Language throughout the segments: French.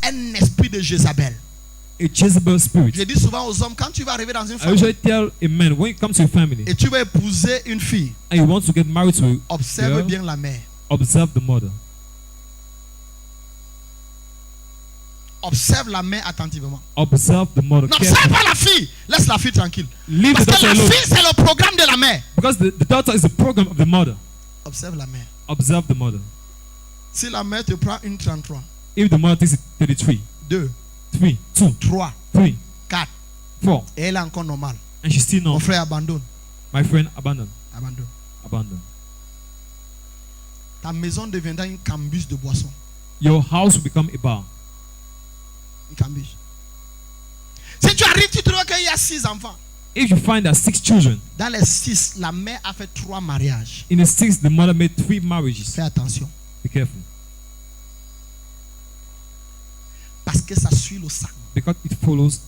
un esprit de Jézabel. A Jezebel spirit. Je dis souvent aux hommes, quand tu vas arriver dans une I famille usually tell a man, when you come to a family et tu vas épouser une fille, and you want to get married to a observe girl, bien la mère. observe the mother. Observe la mère attentivement. Observe the mother N'observe carefully. pas la fille. Laisse la fille tranquille. Leave Parce the que daughter la alone. fille, c'est le programme de la mère. Because the daughter is the program of the mother. Observe la mère. Observe the mother. Si la mère te prend une 33, If the mother takes it 33, 2, 3, 2, 3, 3, 4, 4, et elle est encore normale, and she's still mon not, frère abandonne. my friend, abandon. Abandonne. Abandon. Ta maison deviendra une cambuse de boissons. Your house will become a bar. Une cambuse. Si tu arrives, tu trouves qu'il y a 6 enfants. If you find that 6 children, Dans les 6, la mère a fait 3 mariages. in the 6, the mother made 3 marriages. Fais attention. Be careful. Parce que ça suit le sang. Because it follows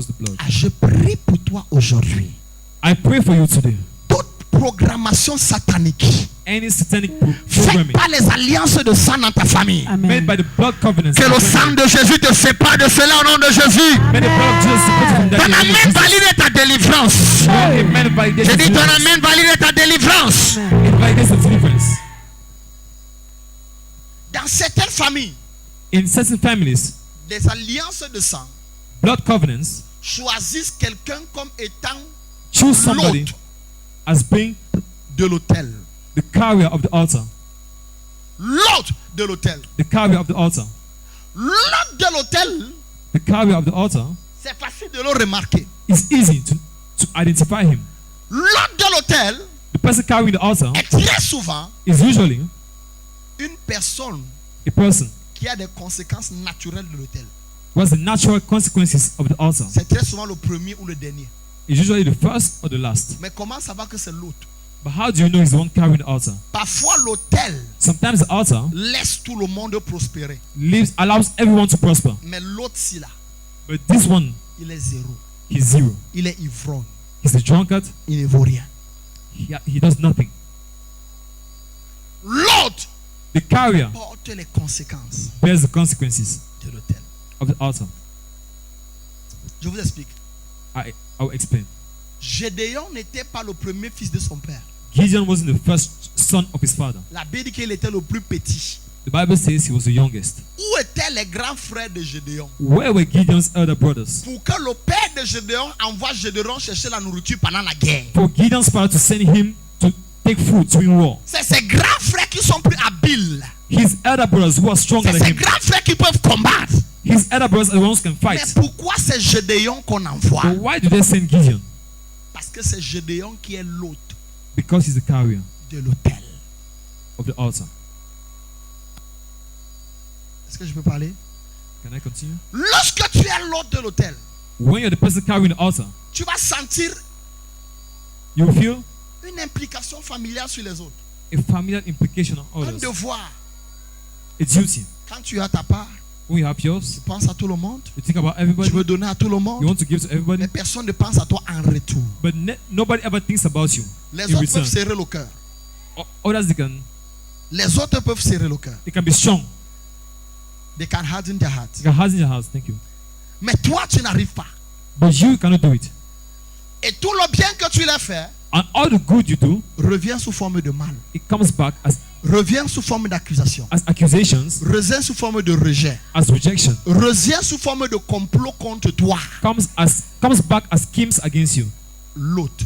the blood. Ah, je prie pour toi aujourd'hui. I pray for you today. Toute programmation satanique Any satanic faite programming par les alliances de sang dans ta famille, made by the blood covenants, que le sang de Jésus te sépare de cela au nom de Jésus. may the blood of Jesus separate from that Ton in the name of amen Jesus. valide ta délivrance. Amen validates J'ai dit ton deliverance. amen valide ta délivrance. It validates the deliverance. Dans certaines familles, In certain families, des alliances de sang blood covenants choisissent quelqu'un comme étant choose somebody l'hôte as being de l'autel. the carrier of the altar. L'hôte de l'autel. The carrier of the altar. L'hôte de l'autel, The carrier of the altar c'est facile de le remarquer. is easy to identify him. L'hôte de l'autel The person carrying the altar est très souvent is usually une personne a person qui a des conséquences naturelles de l'autel. who has the natural consequences of the altar. C'est très souvent le premier ou le dernier. It's usually the first or the last. Mais comment savoir que c'est l'hôte? But how do you know he's the one carrying the altar? Parfois l'autel Sometimes the altar laisse tout le monde prospérer. allows everyone to prosper. Mais l'autre-ci là, But this one, il est zéro. he's zero. Il est ivrogne. He's a drunkard. Il ne vaut rien. He does nothing. L'autre The carrier porte les conséquences bears the consequences de l'autel. of the altar. Je vous explique. I'll explain. Gédéon n'était pas le premier fils de son père. Gideon wasn't the first son of his father. La Bible dit qu'il était le plus petit. The Bible says he was the youngest. Où étaient les grands frères de Gédéon? Where were Gideon's elder brothers? Pour que le père de Gédéon envoie Gédéon chercher la nourriture pendant la guerre. For Gideon's father to send him to take food to win war. C'est ses grands frères qui sont plus habiles. His elder brothers who are stronger C'est than ses him. grands frères qui peuvent combattre. His elder brothers are the ones who can Mais fight. pourquoi c'est Gédéon qu'on envoie? But why do they send Gideon? Parce que c'est Gédéon qui est l'hôte Because he's the carrier de l'autel. of the altar. Est-ce que je peux parler? Can I continue? Lorsque tu es l'hôte de l'autel, When you're the person carrying the altar, tu vas sentir you will feel une implication familiale sur les autres. a familiar implication on Un others. devoir. A duty. Quand tu as ta part, When you have tu yours, penses à tout le monde. you think about everybody. Tu veux donner à tout le You monde. want to give to everybody. Mais personne ne pense à toi en retour. But nobody ever thinks about you Les in autres return. peuvent serrer le cœur. Others, Les autres peuvent serrer le cœur. they can be strong. They can harden their heart. You can have in your house. Thank you. Mais toi, tu n'arrives pas. But you cannot do it. Et tout le bien que tu leur fais And all the good you do, revient sous forme de mal. it comes back Revient sous forme d'accusation. as accusations, Revient sous forme de rejet. as rejection. Revient sous forme de complot contre toi. Comes back as schemes against you. L'autre.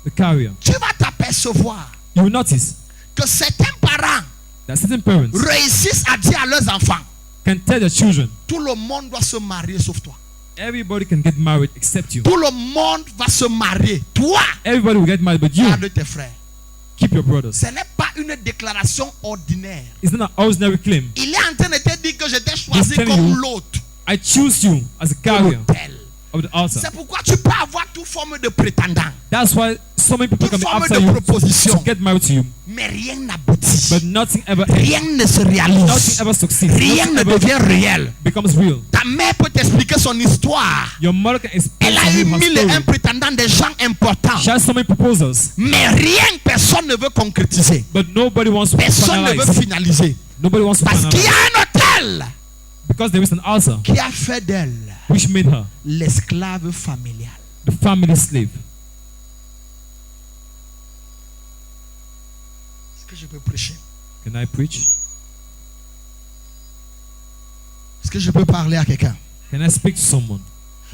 The carrier. Tu vas t'apercevoir You will notice que certains parents that certain parents réussissent à dire à leurs enfants, can tell their children, tout le monde doit se marier sauf toi. everybody can get married except you. Tout le monde va se marier. Toi, Everybody will get married, but you garde tes frères. keep your brothers. Ce n'est pas une déclaration ordinaire. It's not an ordinary claim. Il est en train de te dire que je t'ai choisi He's telling comme you, l'hôte I choose you as a de carrier l'autel. of the altar. C'est pourquoi tu peux avoir toute forme de prétendant. That's why so many people Toute can be forme after de you proposition. to get married to you, Mais rien n'aboutit. but nothing ever Rien ne se réalise. nothing ever succeeds. Rien Nothing ne ever devient réel. becomes real. Ta mère peut t'expliquer son histoire. Your mother can explain Elle a to eu you her 1001 story. prétendants, des gens importants. She has so many proposals, Mais rien, personne ne veut concrétiser. but nobody wants to Personne ne veut finalize. finaliser. Nobody wants to Parce qu'il y finalize. a un hôtel Because there is an altar qui a fait d'elle which made her l'esclave familiale. the family slave. Est-ce que je peux prêcher? Can I preach? Est-ce que je peux parler à quelqu'un? Can I speak to someone?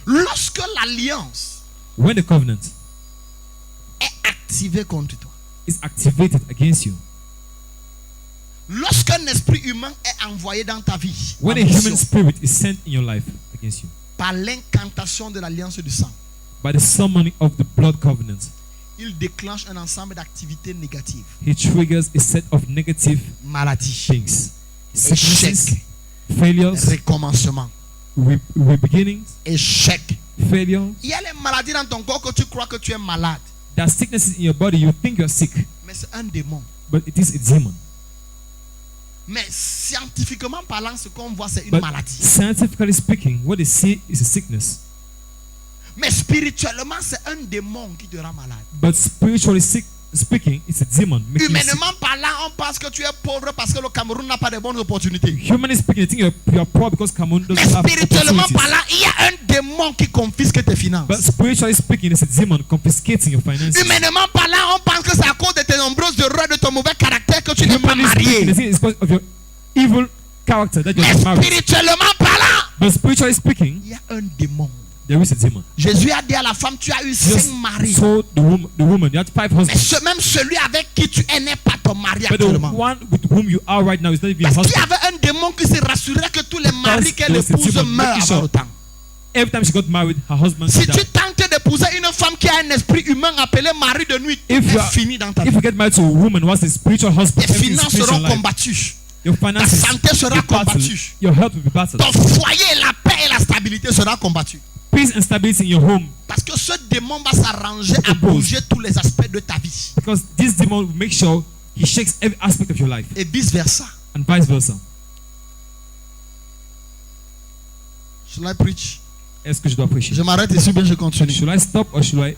Lorsque l'alliance When the covenant est activée contre toi, is activated against you, lorsqu'un esprit humain est envoyé dans ta vie, when en a mission, human spirit is sent in your life against you, par l'incantation de l'alliance du sang, by the summoning of the blood covenant, il déclenche un ensemble d'activités négatives. he triggers a set of negative Maladie, things, sicknesses, échec, failures, recommencement, re-beginnings, échec. failures. Il y a les maladies dans ton corps que tu crois que tu es malade, There are sicknesses in your body, you think you're sick, mais c'est un démon. but it is a demon. Mais scientifiquement parlant, ce qu'on voit, c'est une But maladie. scientifically speaking, what they see is a sickness. Mais spirituellement, c'est un démon qui te rend malade. But spiritually speaking, it's a demon making you sick. Humainement parlant, on pense que tu es pauvre parce que le Cameroun n'a pas de bonnes opportunités. Humanly speaking, you think you're poor because Cameroon Mais doesn't have spirituellement opportunities. parlant, il y a un démon qui confisque tes finances. But spiritually speaking, it's a demon confiscating your finances. Humainement parlant, on pense que c'est à cause de tes nombreuses erreurs, de ton mauvais caractère que tu n'es pas Humanly speaking, marié. the thing is because of your evil character that you're Mais not married. spirituellement parlant, But spiritually speaking, il y a un démon. there is a demon. Jésus a dit à la femme, tu as eu Jesus 5 maris. told the woman, you had 5 Mais husbands. même celui avec qui tu es n'est pas ton mari But the actuellement. one with whom you are right now is not even your Parce qu'il y husband. avait un démon qui se rassurait que tous les maris qu'elle there was a épouse demon meurent making avant sure le temps. Every time she got married, her husband Si died. tu tentes d'épouser une femme qui a un esprit humain appelé mari de nuit, tout If you est are- fini dans ta If vie. you get married to a woman who has a spiritual husband, Tes everything is finances finished in seront life. combattues. Your finances Ta santé sera will be battled. combattue. Your health will be battled. Ton foyer, la paix et la stabilité sera combattue. Peace and stability in your home, Parce que ce démon va s'arranger à bouger tous les aspects de ta vie. because this demon will make sure he shakes every aspect of your life Et vice versa. and vice versa. Should I preach? Est-ce que je dois prêcher? Je m'arrête ici, bien je continue. Should I stop or should I?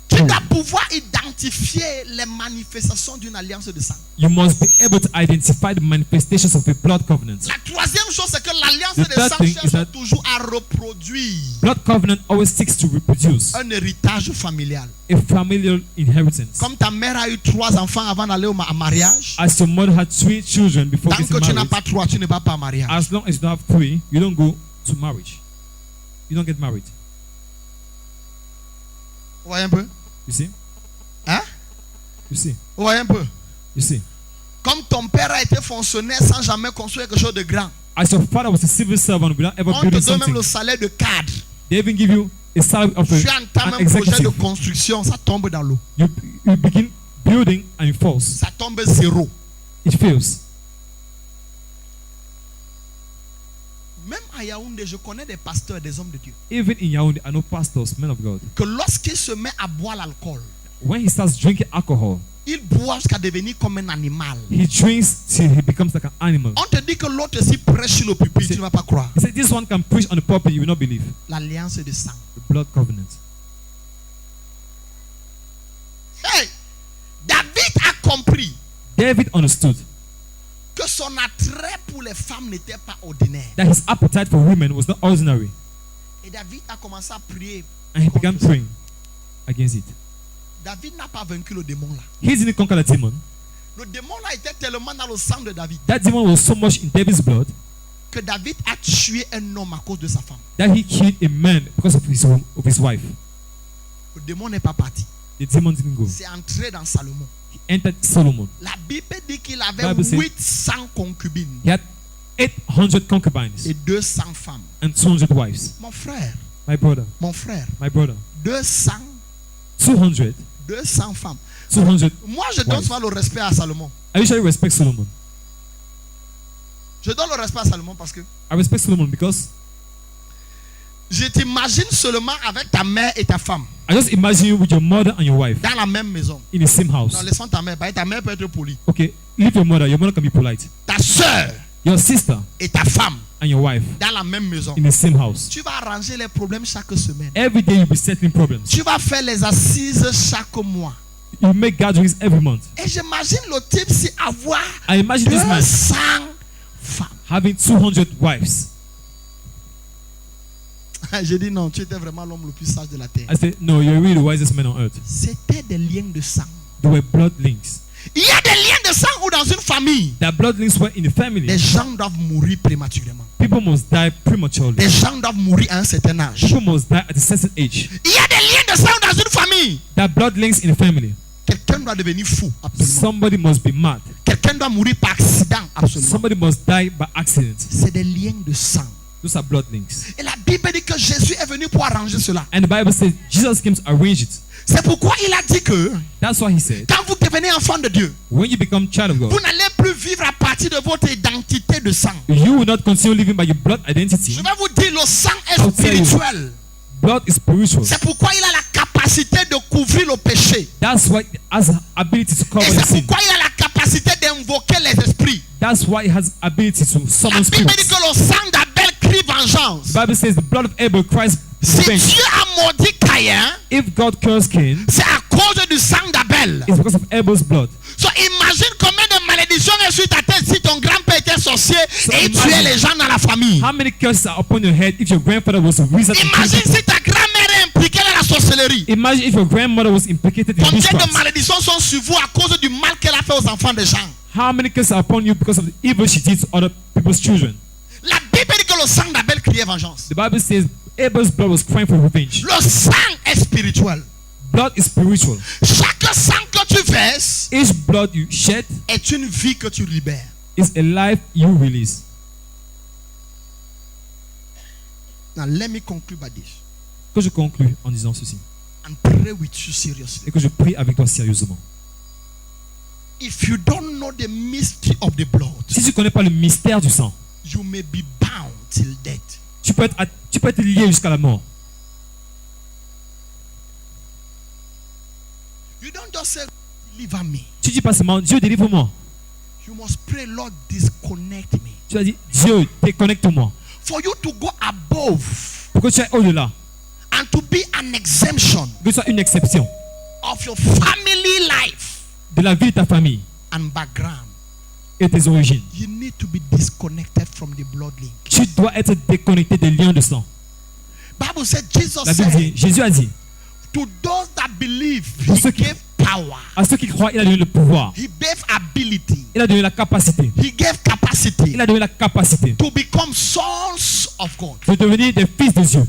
Tu dois pouvoir identifier les manifestations d'une alliance de sang. You must be able to identify the manifestations of a blood covenant. La troisième chose, c'est que l'alliance The de third sang thing is cherche that- toujours à reproduire Blood covenant always seeks to reproduce un héritage familial. a familial inheritance. Comme ta mère a eu 3 enfants avant d'aller au mariage, As your mother had 3 children before tant que getting tu n'as married, pas 3, tu ne vas pas au mariage. as long as you don't have 3, you don't go to marriage. You don't get married. Vous voyez un peu? You see? Hein? You see? Vous voyez un peu? You see? Comme ton père a été fonctionnaire sans jamais construire quelque chose de grand. As your father was a civil servant without ever On te building donne même something, le salaire de cadre. they even give you a salary of Tu entends an un projet de executive. construction, ça tombe dans l'eau. You begin building and it falls. Ça tombe zéro. It fails. Même à Yaoundé, je connais des pasteurs, des hommes de Dieu, Even in Yaoundé, I know pastors, men of God. que lorsqu'il se met à boire l'alcool, When he starts drinking alcohol, il boit jusqu'à devenir comme un animal. he drinks till he becomes like an animal. On te dit que l'autre s'y prêche sur le pupitre, tu ne vas pas croire. He said, this one can preach on the pulpit, you will not believe. L'alliance de sang. The blood covenant. Hey! David a compris David understood que son attrait pour les femmes n'était pas ordinaire. that his appetite for women was not ordinary. Et David a commencé à prier. And he began contre ça. praying against it. David n'a pas vaincu le démon là. He didn't conquer the demon. Le démon là était tellement dans le sang de David That demon was so much in David's blood que David a tué un homme à cause de sa femme. that he killed a man because of his wife. Le démon n'est pas parti. The demon didn't go. C'est entré dans Salomon. He entered Solomon. La Bible dit qu'il avait Bible says- 800 concubines He had 800 concubines et 200 femmes. and 200 wives. Mon frère, My brother, mon frère, my brother. 200 200, femmes. 200. Moi, je donne Ouais. souvent le respect à Salomon. I usually respect Solomon. Je donne le respect à Salomon parce que I respect Solomon because je t'imagine seulement avec ta mère et ta femme I just imagine you with your mother and your wife dans la même maison. in the same house. Non, laissons ta mère. Ta mère peut être polie. Okay, leave your mother. Your mother can be polite. Ta soeur Your sister et ta femme and your wife dans la même maison. in the same house. Tu vas arranger les problèmes chaque semaine. Every day you'll be settling problems. Tu vas faire les assises chaque mois. You make gatherings every month. Et j'imagine le type si avoir I imagine this man 200 femmes. having 200 wives. J'ai dit non, tu étais vraiment l'homme le plus sage de la terre. I said, no, you're really the wisest man on earth. C'était des liens de sang. They were blood links. Il y a des liens de sang où dans une famille, Their blood links were in the family. des gens doivent mourir prématurément. People must die prematurely. Des gens doivent mourir à un certain âge. People must die at a certain age. Il y a des liens de sang dans une famille. Their blood links in the family. Quelqu'un doit devenir fou, absolument. Somebody must be mad. Quelqu'un doit mourir par accident, absolument. Somebody must die by accident. C'est des liens de sang. Those are blood links. Et la Bible dit que Jésus est venu pour arranger cela. And the Bible says Jesus came to arrange it. C'est pourquoi il a dit que That's why he said, quand vous devenez enfant de Dieu, when you become child of vous God, n'allez plus vivre à partir de votre identité de sang. you will not continue living by your blood identity. Je vais vous dire, le sang est I'll tell you. spirituel. Blood is spiritual. C'est pourquoi il a la capacité de couvrir le péché. That's why it has ability to Et cover the c'est sin. pourquoi il a la capacité d'invoquer les esprits. That's why it has ability to La summon Bible dit spirits. que le sang d'Abel crie vengeance. The Bible says the blood of Abel cries Si revenge. Dieu a maudit Caïn, If God cursed Cain, c'est à cause du sang d'Abel. it's because of Abel's blood. So imagine combien de malédictions est sur ta tête si ton grand-père était sorcier et il tuait les gens dans la famille. How many curses are upon your head if your grandfather was a wizard? and killed Imagine people? si ta grand-mère est impliquée dans la sorcellerie. Imagine if your grandmother was implicated in Combien de witchcraft. malédictions sont sur vous à cause du mal qu'elle a fait aux enfants des gens. How many curses are upon you because of the evil she did to other people's children? La Bible dit que le sang d'Abel criait vengeance. The Bible says Abel's blood was crying for revenge. Le sang est spirituel. Blood is spiritual. Chaque sang que tu verses Each blood you shed est une vie que tu libères. is a life you release. Now let me conclude by this Que je conclue en disant ceci and pray with you seriously. et que je prie avec toi sérieusement. If you don't know the mystery of the blood, Si tu ne connais pas le mystère du sang, you may be bound till death. tu peux être lié jusqu'à la mort. You don't just say, deliver me. Tu dis pas seulement Dieu délivre-moi. You must pray, Lord, disconnect me. Tu as dit Dieu déconnecte-moi. For you to go above Pour que tu ailles au-delà. and to be an exemption Que tu sois une exception of your family life de la vie de ta famille and background, et tes origines. you need to be disconnected from the blood link. Tu dois être déconnecté des liens de sang. Bible said, Jesus La Bible dit, said, Jésus a dit, to those that believe, Pour he ceux qui- gave power. à ceux qui croient, il a donné le pouvoir. He gave ability. Il a donné la capacité. He gave capacity Il a donné la capacité to become sons of God. de devenir des fils de Dieu.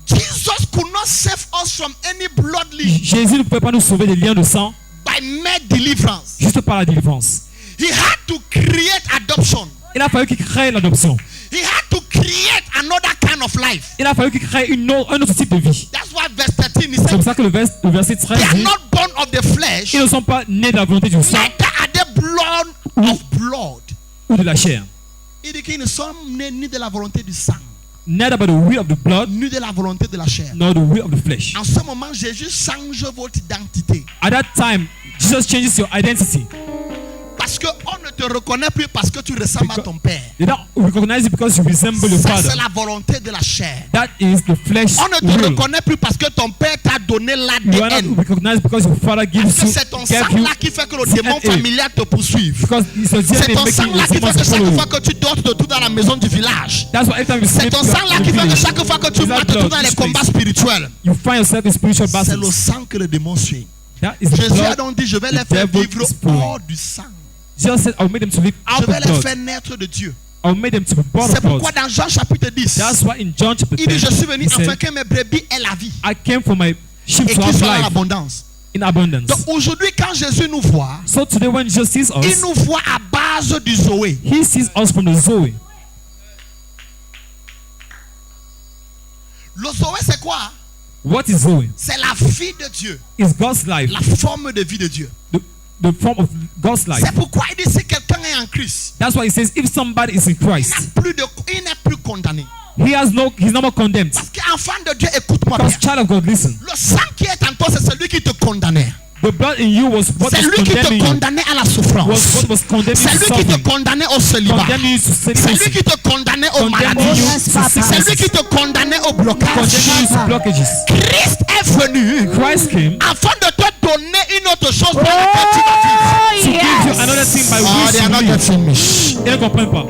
Jesus could not save us from any blood link Jésus ne pouvait pas nous sauver des liens de sang by mere deliverance. juste par la délivrance. He had to create adoption. Il a fallu qu'il crée l'adoption. He had to create another kind of life. Il a fallu qu'il crée un autre type de vie. That's why verse 13 he C'est said, pour ça que le verset 13 they are dit, not born of the flesh, ils ne sont pas nés de la volonté du sang neither are they blood of blood. ou de la chair. Il dit qu'ils ne sont nés ni de la volonté du sang, Neither by the will of the blood ni de la volonté de la chair. nor the will of the flesh. En ce moment, Jésus change votre identité. At that time, Jesus changes your identity. Parce qu'on ne te reconnaît plus parce que tu ressembles à ton père. They don't recognize you because you resemble your Ça, father. c'est la volonté de la chair. That is the flesh On ne te will. reconnaît plus parce que ton père t'a donné You are not l'ADN. recognized because your father Parce gives que you, c'est ton gave sang you, là qui fait que le démon DNA. familial te poursuive. because it's your C'est DNA ton sang making là the qui fait demons que chaque follow fois you. que tu dors, tu te trouves dans la maison du village. That's why every time you C'est sleep, ton you sang are là in qui the fait que village. chaque fois que tu It's vas that te trouves blood, dans les this combats place. spirituels. You find yourself in spiritual C'est le battles. sang que le démon suit. That is the Jésus a blood. donc dit, je vais the les faire devil vivre is pouring. hors du sang. Jesus said, I'll make them to live Je out vais of les blood. faire naître de Dieu. I'll make them to be born C'est of blood. pourquoi dans Jean chapitre 10, That's why in John chapter il dit, 10, je suis venu he afin said, que mes brebis aient la vie I came for my sheep et to qu'ils have soient dans life l'abondance. in abundance. Donc aujourd'hui, quand Jésus nous voit, So today when Jesus sees il us, nous voit à base du Zoé. he sees us from the Zoe. Le Zoé, c'est quoi? What is Zoe? C'est la vie de Dieu, It's God's life, la forme de vie de Dieu. the form of God's life. C'est pourquoi il dit si quelqu'un est en Christ, That's why he says, if somebody is in Christ, il n'est plus condamné. he's no more condemned. Parce qu'enfant de Dieu, écoute-moi bien. Because child of God, listen. Le sang qui est en toi, c'est celui qui te condamnait. The blood in you was what C'est was lui qui te condemning you. condamnait à la souffrance. What was condemning C'est you lui to qui te suffering. condamnait au célibat. Condemning you to C'est lui celibacy. qui te condamnait aux Condemning maladies. you Yes, to Papa. C'est lui sicknesses. qui te condamnait au blocage. Condemning you to blockages. Christ est venu Christ came afin de te donner une autre chose par laquelle tu vas vivre. to give you another thing by Oh, which they are you not live. getting me. Ils ne comprennent pas.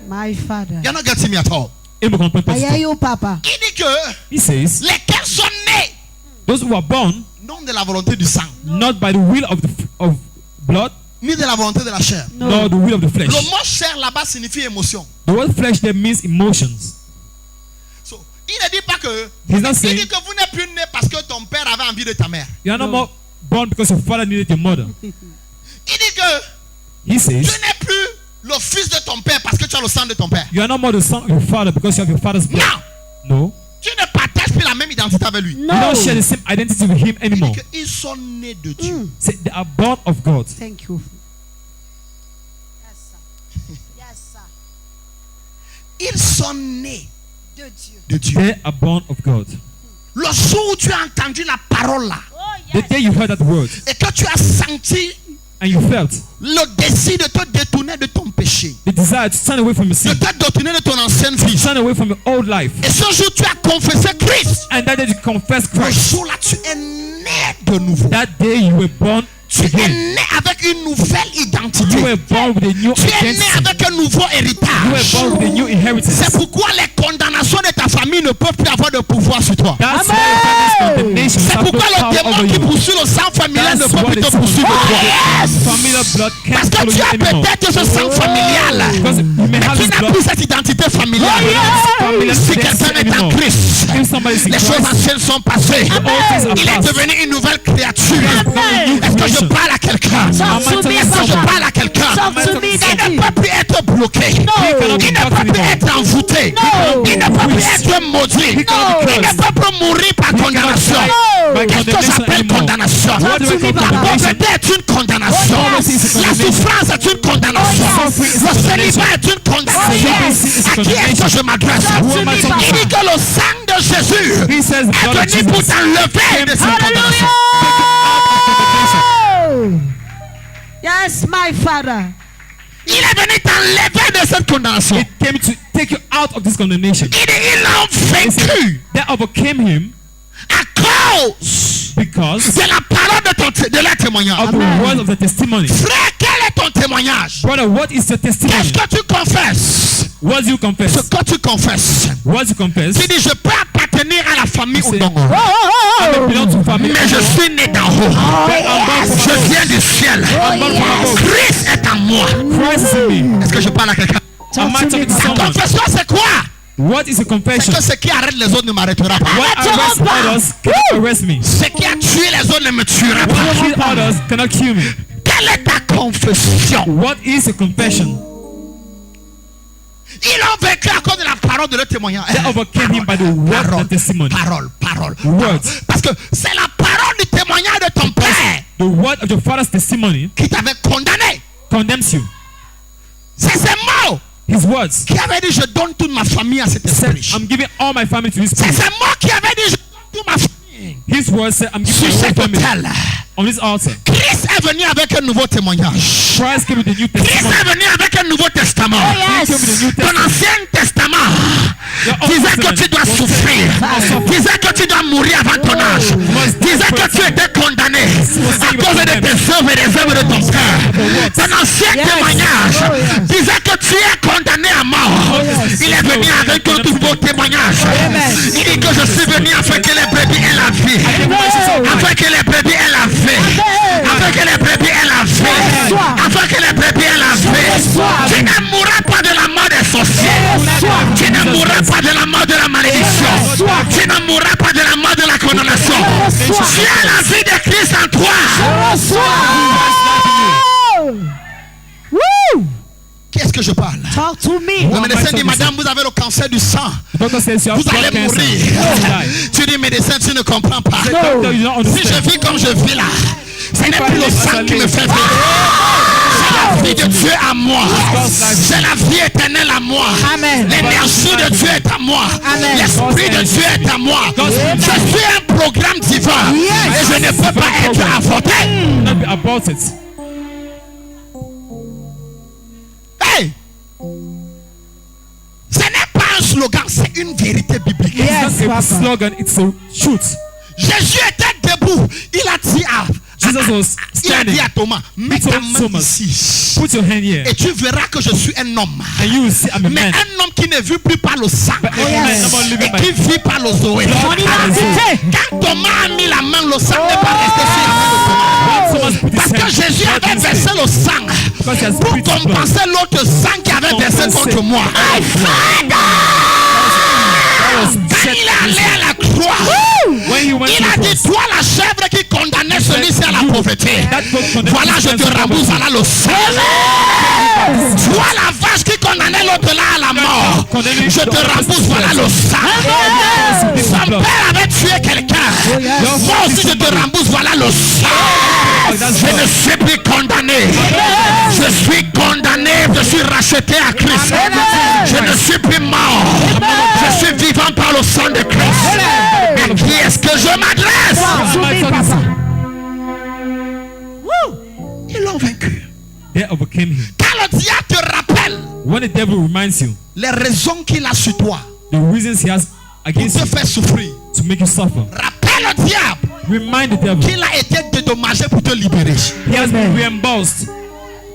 My father. They are not getting me at all. Il me comprend pas. Aïe, oh, papa. Il dit que He says, lesquels sont nés those who are born non de la volonté du sang, not by the will of blood, ni de la volonté de la chair. nor the will of the flesh. Le mot chair là-bas signifie émotion. The word flesh there means emotions. So, il ne dit pas que. He's not Il saying dit que vous n'êtes plus né parce que ton père avait envie de ta mère. you are no more born because your father needed your mother. Il dit que He tu says n'es plus le fils de ton père parce que tu as le sang de ton père. you are no more the son of your father because you have your father's blood. Non, No. tu ne partages plus la même identité avec lui. You don't share the same identity with him Il anymore. dit qu'ils sont nés de Dieu. Say they are born of God. Thank you. Yes, sir. Yes, sir. Ils sont nés De Dieu. de Dieu. They are born of God. Le jour où tu as entendu la parole là Oh, The yes. day you heard that word et que tu as senti and you felt le désir de te détourner de ton péché, the desire to turn away from your de sin, te détourner de ton ancienne vie, turn away from your old life, et ce jour tu as confessé Christ, and that day you confess le Christ, jour là tu es né de nouveau. that day you were born Tu es again. né avec une nouvelle You identité. were born with a new Tu es né identity. avec un nouveau You were héritage. born with a new inheritance. C'est pourquoi les condamnations de ta famille ne peuvent plus avoir de pouvoir sur toi. That's why your family's condemnation C'est has no pourquoi le power démon over qui you. poursuit le sang familial ne That's peut what plus te it's poursuivre. familiar blood Parce can't que follow tu you as anymore. peut-être ce sang familial, Because you may mais have tu this n'as blood. plus cette identité familiale. Familiar Si identity quelqu'un est en anymore. Christ, If somebody's in les choses Christ, anciennes sont passées. all things are Il est past. devenu une nouvelle créature. Amen. Est-ce que je parle à quelqu'un? Talk to me, Est-ce que je Papa. parle à quelqu'un? Talk to me, Il Daddy. ne peut plus être bloqué. Il cannot be ne blocked peut plus anymore. être envoûté. No. Il ne peut plus être maudit. cannot be Il ne cursed. peut plus mourir par condamnation. by Qu'est-ce que condemnation j'appelle anymore. condamnation? What do I call La condemnation? pauvreté est une condamnation. Poverty is a La condemnation. souffrance est une condamnation. Suffering is a Le condemnation. célibat est une condamnation. Celibacy is a À qui est-ce que je m'adresse? Who am I talking Il dit to? que le sang de Jésus He says the est blood of venu pour Jesus t'enlever de cette condamnation. Oh. Yes, my Father. Il est venu t'enlever de cette condamnation. It came to take you out of this condemnation. Il dit, ils l'ont vaincu They overcame him à cause because de la parole de leur témoignage. of the word of the testimony. Frère, quel est ton témoignage? Brother, what is your Qu'est-ce testimony? que tu confesses? What do you Ce confess? que tu confesses. What do you confess? Tu dis, je peux appartenir à la famille C'est- Oudongo, I belong to family. mais je suis né d'en haut. Je viens du ciel. Christ est en moi. Christ is in me. Est-ce que je parle à quelqu'un? Am I talking to Ta someone? confession, c'est quoi? What is a C'est confession? que ce qui arrête les autres ne m'arrêtera pas. What arrests others cannot arrest me. Ce qui a tué les autres ne me tuera What pas. kill others cannot kill me. Quelle est ta confession? What is a confession? Ils ont vaincu à cause de la parole de leur témoignage. They overcame him by the word of the testimony. Parole. Words. Parce que c'est la parole du témoignage de ton père The word of your father's testimony qui t'avait condamné. condemns you. C'est ces mots His words qui avaient dit je donne toute ma famille à cet said, esprit. I'm giving all my family to this C'est priest. ces mots qui avaient dit je donne toute ma famille His words said, I'm sur giving my cet whole family autel. on this altar. Christ est venu avec un nouveau témoignage. Christ came with a new Christ testimony. est venu avec un nouveau testament. He came with a new Ton testament. ancien testament Your old disait que testament tu dois was souffrir, saying, disait que tu dois mourir avant ton âge, disait que tu étais condamné à cause de tes œuvres et des œuvres de ton frère. Ton ancien témoignage disait que tu es condamné à mort. Il est venu avec un nouveau témoignage. Il dit que je suis venu afin que les brebis aient la vie, afin que les brebis aient la vie, afin que les brebis aient la vie, afin que les brebis aient la vie. Tu ne mourras pas de la mort des sorciers. Tu ne mourras pas de la mort de la malédiction. Tu ne mourras pas de la mort de la condamnation. Tu as la vie de Christ en toi. Woo! Qu'est-ce que je parle? Talk to me. Le médecin dit, madame, vous avez le cancer du sang. The doctor says you have Vous allez blood cancer. mourir. You will die. Tu dis, médecin, tu ne comprends pas. The doctor, you don't Si je understand. vis comme je vis là, ce n'est plus le sang qui me fait vivre. C'est la vie de Dieu à moi. C'est la vie éternelle à moi. Amen. L'énergie de Dieu est à moi. Amen. L'esprit de Dieu est à moi. Je suis un programme divin. Et je ne peux pas être avorté. Not be aborted. Hey! Ce n'est pas un slogan, c'est une vérité biblique. Yes, It's not a Papa. slogan, it's a truth. Jésus était debout. Il a dit Jesus was Il a dit standing. à Thomas, mets ta told main Thomas, ici. Put your hand here, Et tu verras que je suis un homme. and you will see I'm a Mais man. un homme qui ne vit plus par le sang. But a man not Et living qui by vit par le Zoé. Mon identité. Quand Thomas a mis la main, le sang n'est pas resté sur la main de Thomas. Thomas put his Parce que hand. Jésus God avait didn't versé say, le sang because he has pour preached blood. compenser l'autre sang qui avait versé contre moi. That was Quand shed il est allé à la croix, when he went il to a the dit, cross. toi la chèvre qui condamnait celui-ci à la pauvreté. That God condemned Voilà, je his te sons to rembourse, poverty. voilà le sang. Toi la vache qui condamnait l'autre là à la mort, je te rembourse, voilà le sang. Son père avait tué quelqu'un. Moi aussi je te rembourse, voilà le sang. Je ne suis plus condamné. Je suis condamné, je suis racheté à Christ. Je ne suis plus mort. Je suis vivant par le sang de Christ. À qui est-ce que je m'adresse? Who am I talking to? Ils l'ont vaincu. They overcame him. Quand le diable te rappelle When the devil reminds you les raisons qu'il a sur toi the reasons he has pour against te you faire souffrir, to make you suffer, rappelle le diable remind the devil qu'il a été dédommagé pour te libérer. he has been reimbursed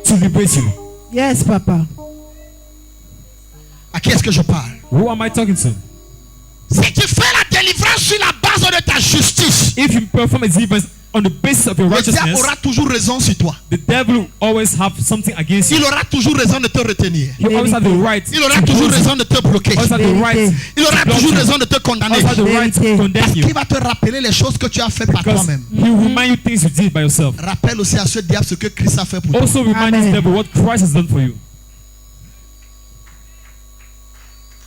to liberate you. Yes, Papa. À qui est-ce que je parle? Who am I talking to? Si tu fais la délivrance sur la base de ta justice, If you perform a deliverance on the basis of your le diable righteousness, aura toujours raison sur toi. the devil will always have something against you. Il aura toujours raison de te retenir. He always have the right Il aura to toujours hold you. raison de te bloquer. Always have the right Il aura to block toujours you. raison de te condamner. Always have the right to Vérité. condemn Parce you. qu'il va te rappeler les choses que tu as fait par Because toi-même. he will remind you things you did by yourself. Rappelle aussi à ce diable ce que Christ a fait pour toi. Also remind Amen. this devil what Christ has done for you.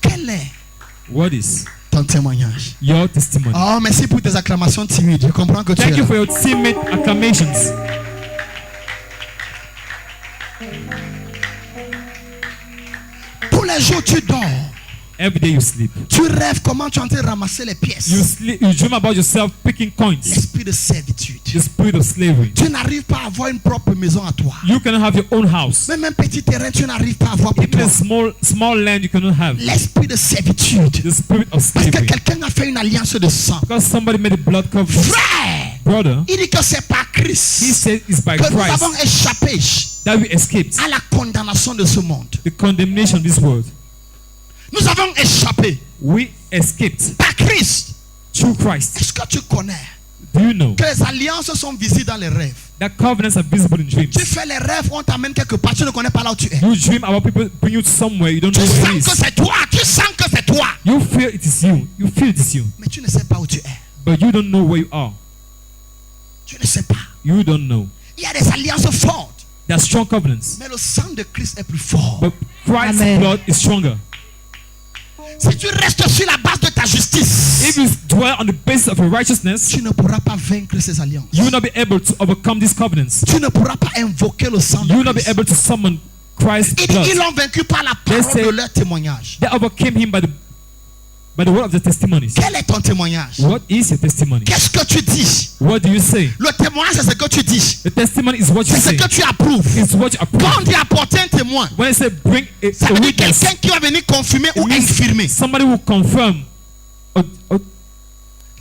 Quel est What is ton témoignage? your testimony? Oh, merci pour tes acclamations timides. Je comprends que tu es Thank you là. for your teammate acclamations. Tous les jours tu dors. Every day you sleep. Tu rêves comment tu es en train de ramasser les pièces. You sleep. You dream about yourself picking coins. L'esprit de servitude. The spirit of slavery. Tu n'arrives pas à avoir une propre maison à toi. You cannot have your own house. Même un petit terrain, tu n'arrives pas à avoir pour Even toi. a small land you cannot have. L'esprit de servitude. The spirit of Parce que slavery. quelqu'un a fait une alliance de sang. Because somebody made a blood covenant. Frère, Brother, il dit que c'est par he Christ said it's by que nous avons Christ échappé that we escaped à la condamnation de ce monde. the condemnation of this world. Nous avons échappé We escaped par Christ. through Christ. Est-ce que tu connais Do you know que les alliances sont visibles dans les rêves? that covenants are visible in dreams? Tu fais les rêves, on t'amène quelque part, tu ne connais pas là où tu es. You dream about people bring you somewhere you don't Tu know where it sens que is. c'est toi, tu sens que c'est toi. You feel it is you. You feel it is you. Mais tu ne sais pas où tu es. But you don't know where you are. Tu ne sais pas. You don't know. Il y a des alliances fortes. There are strong covenants. Mais le sang de Christ est plus fort. But Christ's Amen. blood is stronger. Si tu restes sur la base de ta justice, If you dwell on the basis of your righteousness, tu ne pourras pas vaincre ces alliances. you will not be able to overcome these covenants. Tu ne pourras pas invoquer le sang You de will not be Christ. able to summon Christ's Ils blood. l'ont vaincu par la They parole say- de leur témoignage. They overcame him by the word of the testimonies. Quel est ton témoignage? What is your testimony? Qu'est-ce que tu dis? What do you say? Le témoignage, c'est ce que tu dis. The testimony is what you C'est ce say. que tu approuves. It's what you Quand approve. on dit apporter un témoin, When I say bring ça a veut dire witness, quelqu'un qui va venir confirmer ou it means infirmer. somebody will confirm or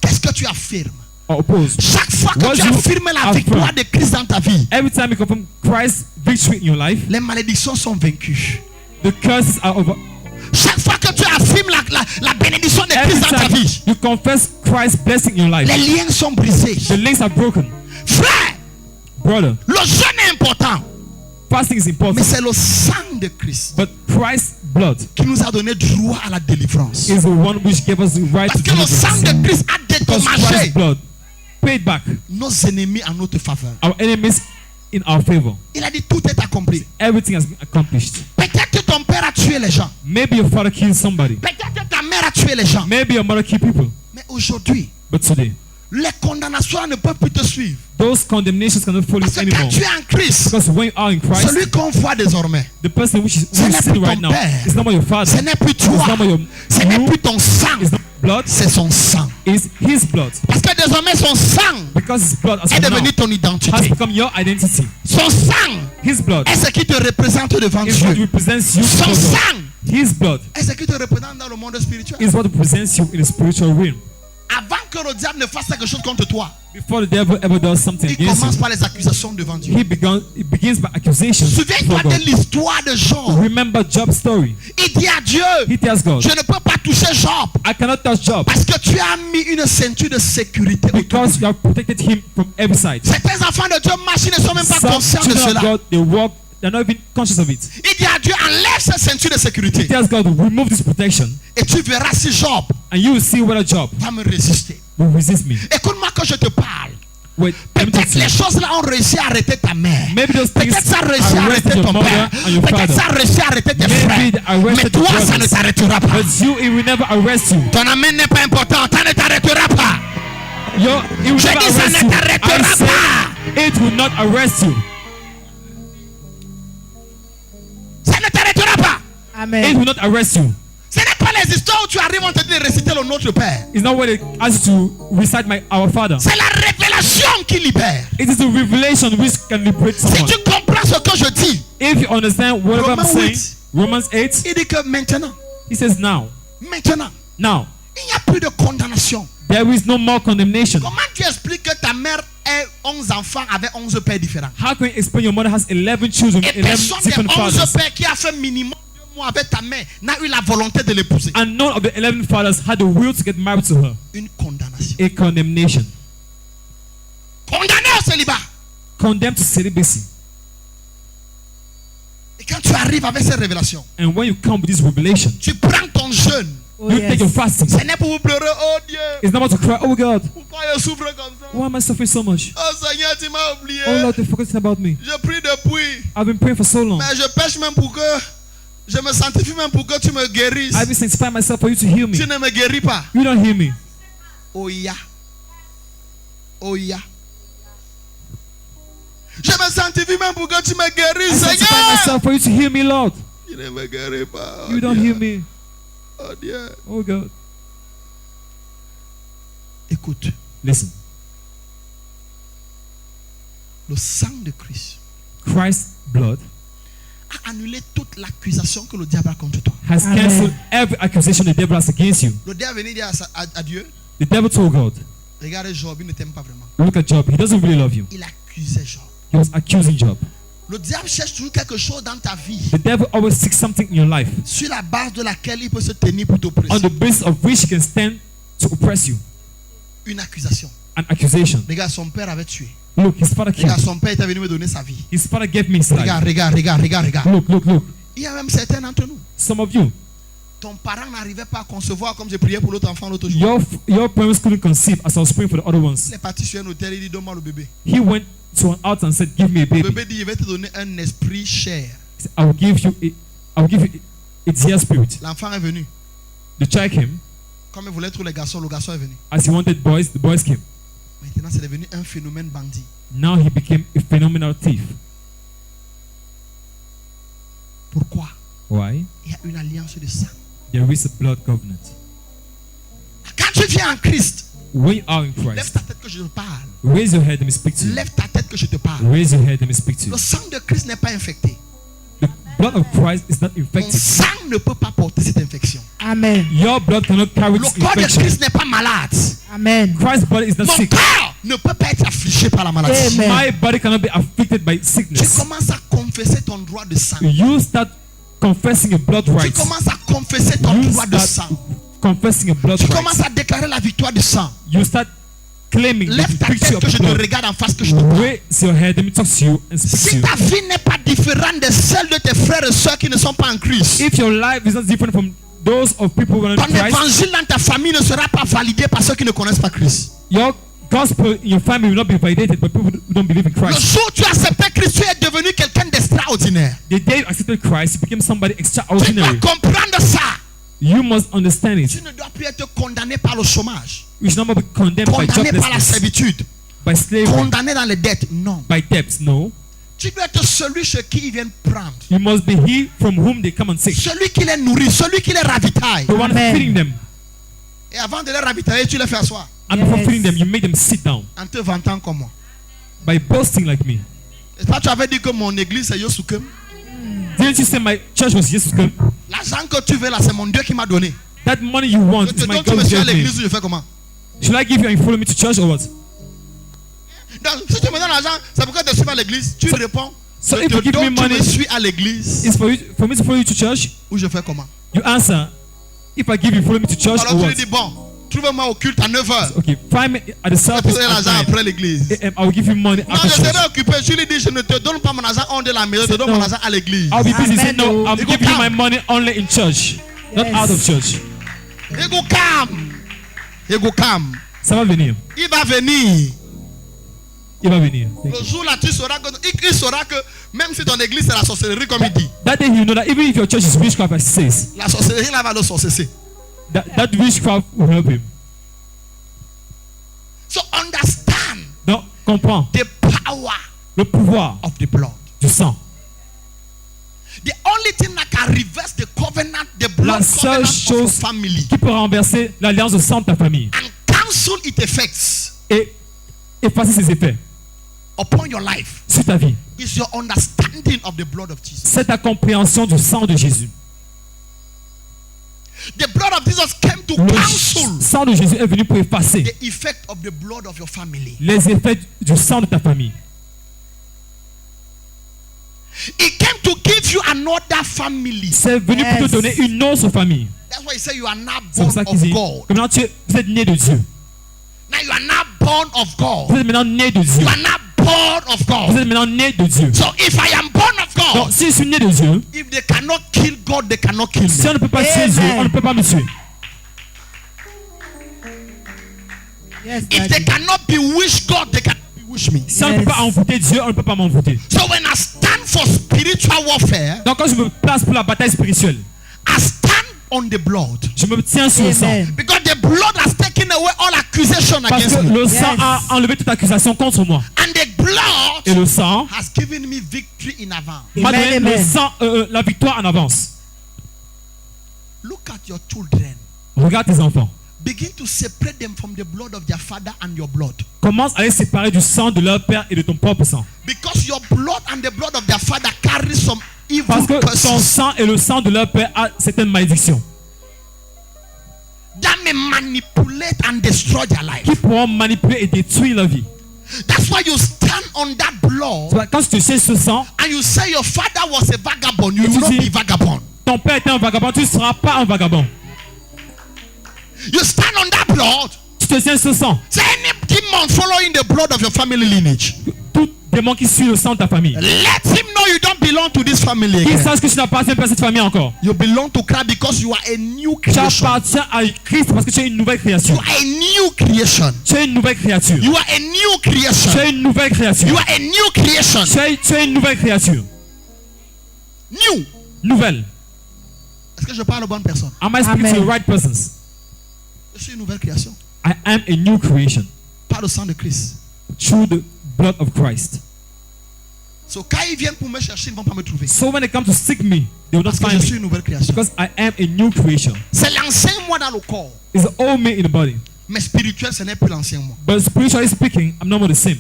Qu'est-ce que tu affirmes? oppose. Chaque fois que What tu you affirmes la affirm. victoire de Christ dans ta vie, Every time you confirm Christ's victory in your life, les malédictions sont vaincues. the curses are over. Chaque fois que tu affirmes la bénédiction de Every Christ dans ta time vie, you confess Christ's blessing in your life, les liens sont brisés. the links are broken. Frère, Brother, le jeûne est important, fasting is mais important, c'est le sang de Christ but Christ's blood qui nous a donné droit à la délivrance. is the one which gave us the right Parce to que le sang deliverance. de Christ a Because dédommagé Christ's blood paid back nos ennemis en notre faveur. our enemies in our favor. Il a dit tout est accompli. Everything has been accomplished. Peut-être que ton père a tué les gens. Maybe your father killed somebody. Peut-être que ta mère a tué les gens. Maybe your mother killed people. Mais aujourd'hui, But today, les condamnations ne peuvent plus te suivre. those condemnations cannot follow Parce you que quand anymore. tu es en Christ, Because when you are in Christ, celui qu'on voit désormais, the person which is Ce n'est sitting plus right ton now père. is not more your father. ce n'est plus It's toi, not more your ce n'est you. plus ton sang, It's not blood. c'est son sang. It's his blood. Parce que désormais son sang Because his blood has est come now, devenu ton has identité. become your identity. Son sang His blood est ce qui te représente devant is what Dieu. represents you Son before God. sang His blood est ce qui te représente dans le monde spirituel. is what represents you in the spiritual realm. Avant que le diable ne fasse quelque chose contre toi, Before the devil ever does something il against commence you, par les accusations devant Dieu. he begins by accusations. Souviens-toi before God. de l'histoire de Job. Remember Job's story. Il dit à Dieu, He tells God, je ne peux pas toucher Job I cannot touch Job parce que tu as mis une ceinture de sécurité autour de because lui. you have protected him from every side. Certains enfants de Dieu marchent, ils ne sont même pas Some conscients de children of cela. God, they walk, they're not even conscious of it. Il dit à Dieu, enlève cette ceinture de He sécurité tells God, remove this protection, et tu verras si Job and you will see whether Job va me résister. will resist me. Écoute-moi quand je te parle. Wait, let me talk Peut-être to you. les choses là ont réussi à arrêter ta mère. Maybe those things Peut-être ça a réussi à arrested arrêter your ton mother père. and your Peut-être ça a father. réussi à arrêter tes Maybe frères. it arrested Mais your toi, ça ne brothers. t'arrêtera pas. But you, it will never arrest you. Ton amen n'est pas important. Ça ne t'arrêtera pas. It will Je never dis ça arrest ne you. t'arrêtera I say it will not arrest you. Ça ne t'arrêtera pas. It Amen. will not arrest you. Ce n'est pas les histoires où tu arrives, on te dit de réciter le Notre Père. It's not when they ask you to recite our Father. C'est la révélation qui libère. It is the revelation which can liberate Si someone. tu comprends ce que je dis, If you understand whatever I'm Romans saying, 8. Romans 8, il dit que maintenant, he says now, il n'y a plus de condamnation. there is no more condemnation. Comment tu expliques que ta mère ait 11 enfants avec 11 pères différents? How can you explain your mother has 11 children, Et 11 personne des different 11 fathers, pères qui a fait minimum 2 mois avec ta mère n'a eu la volonté de l'épouser? and none of the 11 fathers had the will to get married to her? Une condamnation. A condemnation. Condamné au célibat. Condemned to celibacy. Et quand tu arrives avec ces révélations, And when you come with this revelation, tu prends ton jeûne. Oh, you take your yes. fasting. Ce n'est pour vous pleurer, oh Dieu, It's not about to cry, oh God, pourquoi je souffre comme ça? why am I suffering so much? Oh Seigneur, tu m'as oublié. Oh Lord, they're forgetting about me. Je prie depuis. I've been praying for so long. Mais je pêche même pour que, je me sanctifie même pour que tu me guérisses. I've been sanctifying myself for you to heal me. Tu ne me guéris pas. You don't heal me. Oh ya. Oh ya. Je me sanctifie même pour que tu me I guérisses, sanctify Seigneur. myself for you to heal me, Lord. Tu ne me guéris pas. Oh You don't Dieu. heal me. Oh Dieu. Oh God. Écoute, Listen, le sang de Christ Christ's blood a annulé toute l'accusation que le diable a contre toi. has Amen. cancelled every accusation the devil has against you. Le diable est venu dire à Dieu, The devil told God, regarde Job, il ne t'aime pas vraiment. look at Job. He doesn't really love you. Il accusait Job. He was accusing Job. Le diable cherche toujours quelque chose dans ta vie The devil always seeks something in your life sur la base de laquelle il peut se tenir pour on t'oppresser. the basis of which he can stand to oppress you. Une accusation. An accusation. Regarde, son père avait tué. Look, his father killed. Regarde, son père était venu me donner sa vie. His father gave me his life. Regarde. Look. Il y a même certains d'entre nous. Some of you, Ton parent n'arrivait pas à concevoir comme j'ai prié pour l'autre enfant l'autre jour. your parents couldn't conceive as I was praying for the other ones. Il est parti sur un hôtel, il dit donne-moi le bébé. He went to an altar and said, give me a Le baby. bébé dit je vais te donner un esprit cher. He said, I will give you a dear spirit. L'enfant est venu. The child came. Comme il voulait trouver les garçons, le garçon est venu. As he wanted boys, the boys came. Maintenant, c'est devenu un phénomène bandit. Now he became a phenomenal thief. Pourquoi? Why? Il y a une alliance de sang. There is a blood covenant. Quand tu viens en Christ, When you are in lève Christ, ta tête que je te parle. raise your head and speak to you. Lève ta tête que je te parle. Raise your head and speak to you. Le sang de Christ n'est pas infecté. The blood of Christ is not Ton infected. sang ne peut pas porter cette infection. Amen. Your blood cannot carry Le this corps de infection. Christ n'est pas malade. Amen. Christ's body is not Mon sick. corps ne peut pas être affligé par la maladie. Amen. My body cannot be afflicted by Tu sickness. commences à confesser ton droit de sang. You start confessing your blood Tu rights. commences à confesser ton You droit de sang. start confessing your blood Tu commences rights. à déclarer la victoire du sang. You start claiming the Lève ta victory tête of que je the te blood. regarde en face, que je te parle. Raise your head. Let me talk to you and speak to Si you. ta vie n'est pas différente de celle de tes frères et sœurs qui ne sont pas en Christ, If your life is not different from those of people who are in ton Christ, évangile dans ta famille ne sera pas validé par ceux qui ne connaissent pas Christ. your gospel in your family will not be validated by people who don't believe in Le Christ. jour où tu as accepté Christ, tu es devenu quelqu'un d'extraordinaire. The day you accepted Christ, you became somebody Tu dois extraordinary. comprendre ça. You must understand Tu it. ne dois plus être condamné par le chômage, You should not be condemned by condamné par la joblessness, servitude, by slavery, condamné dans les dettes. Non. by debts. No. Tu dois être celui chez qui ils viennent prendre. You must be he from whom they come and take. Celui qui les nourrit, celui qui les ravitaille. The one Amen. feeding them. Et avant de les ravitailler, tu les fais asseoir And before Yes. feeding them, you make them sit down en te vantant comme moi. by boasting like me. Est-ce pas tu avais dit que mon église c'est Yosukem? Didn't you say my church was Jesus? L'argent que tu veux là, c'est mon Dieu qui m'a donné. That money you want Je is te my donne, tu God me who suis à gave me. l'église, je fais comment? Should I give you and follow me to church or what? Donc, si tu me donnes l'argent, c'est pourquoi tu suis à l'église. Tu réponds. So je if you te give me donne, tu money, me suis à l'église. it's for me to follow you to church. Ou je fais comment? You answer. If I give you, follow me to church or Alors tu what? lui dis, bon, trouve-moi au culte à 9h. Okay, find me at the Je service te donne at l'argent 9. après l'église. I will give you money Non, after je church. serai occupé. Je lui dis, je ne te donne pas mon argent hors de la maison, je te donne mon No. argent à l'église. I'll be busy Amen. saying no. I'm You go giving you my calm. money only in church, not Yes. out of church. Il go calme. Il go calme. Ça va venir. Il va venir. Il va venir. Thank Le you. jour là, il saura que même si ton église c'est la sorcellerie, comme il dit, That day you know that even if your church is witchcraft, as he says, la sorcellerie là va le sorcer. that witchcraft will help him. So understand Donc, comprends the power le pouvoir of the blood. du sang. The only thing that can reverse the covenant, the La blood seule covenant of your chose family qui peut renverser l'alliance de sang de ta famille and cancel its effects et effacer ses effets upon your life sur ta vie, is your understanding of the blood of Jesus. c'est ta compréhension du sang de Jésus. The blood of Jesus came to Le cancel sang de Jésus est venu pour effacer the effect of the blood of your family. les effets du sang de ta famille. It came to give you another family. C'est venu pour te Yes. donner une autre famille. That's why he said you are now C'est pour born ça qu'il of dit, God. comme maintenant vous êtes né de Dieu. Now you are now born of Vous God. êtes maintenant né de Dieu. You are now born of Vous God. êtes maintenant né de Dieu. So if I am born of Donc, God, si je suis né de Dieu, if they cannot kill God, they cannot kill si on me. ne peut pas tuer Amen. Dieu, on ne peut pas me tuer. Yes, If they Daddy. cannot bewitch God, they cannot bewitch me. Si on ne peut pas envoûter Dieu, on ne peut pas m'envoûter. So when I stand for spiritual warfare, Donc quand je me place pour la bataille spirituelle, I stand on the blood. je me tiens sur le sang. Amen. Because the blood has taken away all accusation Parce against que me. le sang Yes. a enlevé toute accusation contre moi. And the blood Et le sang has given me victory in advance. m'a donné Amen, le amen. sang, la victoire en avance. Look at your children. Regarde tes enfants. Begin to separate them from the blood of their father and your blood. Commence à les séparer du sang de leur père et de ton propre sang. Because your blood and the blood of their father carry some evil Parce que ton persons sang et le sang de leur père a certaines malédictions that may manipulate and destroy their life. qui pourront manipuler et détruire leur vie. That's why you stand on that blood Quand tu sais ce sang, and you say your father was a vagabond. You Et tu will not dis- be vagabond. ton père était un vagabond, tu ne seras pas un vagabond. You stand on that blood. Tu te tiens ce sang. Say any demon following the blood of your family lineage. Tout démon qui suit le sang de ta famille. Let him know you don't belong to this family Qu'il again. sache que tu n'appartiens pas à cette famille encore. You belong to Christ because you are a new Tu creation. appartiens à Christ parce que tu es une nouvelle You créature. are a new creation. Tu es une nouvelle créature. You are a new creation. Tu es une nouvelle créature. You are a new creation. Tu es une nouvelle créature. New. Nouvelle. Est-ce que je parle aux bonnes personnes? Am I speaking to Amen. the right persons? Je suis une nouvelle création. I am a new creation Par le sang de Christ. through the blood of Christ. So quand ils viennent pour me chercher, ils ne vont pas me trouver. So when they come to seek me, they will not Parce que je find suis me une nouvelle création. because I am a new creation. C'est l'ancien moi dans le corps. It's the old me in the body. Mais spirituel, ce n'est plus l'ancien moi. But spiritually speaking, I'm not more the same.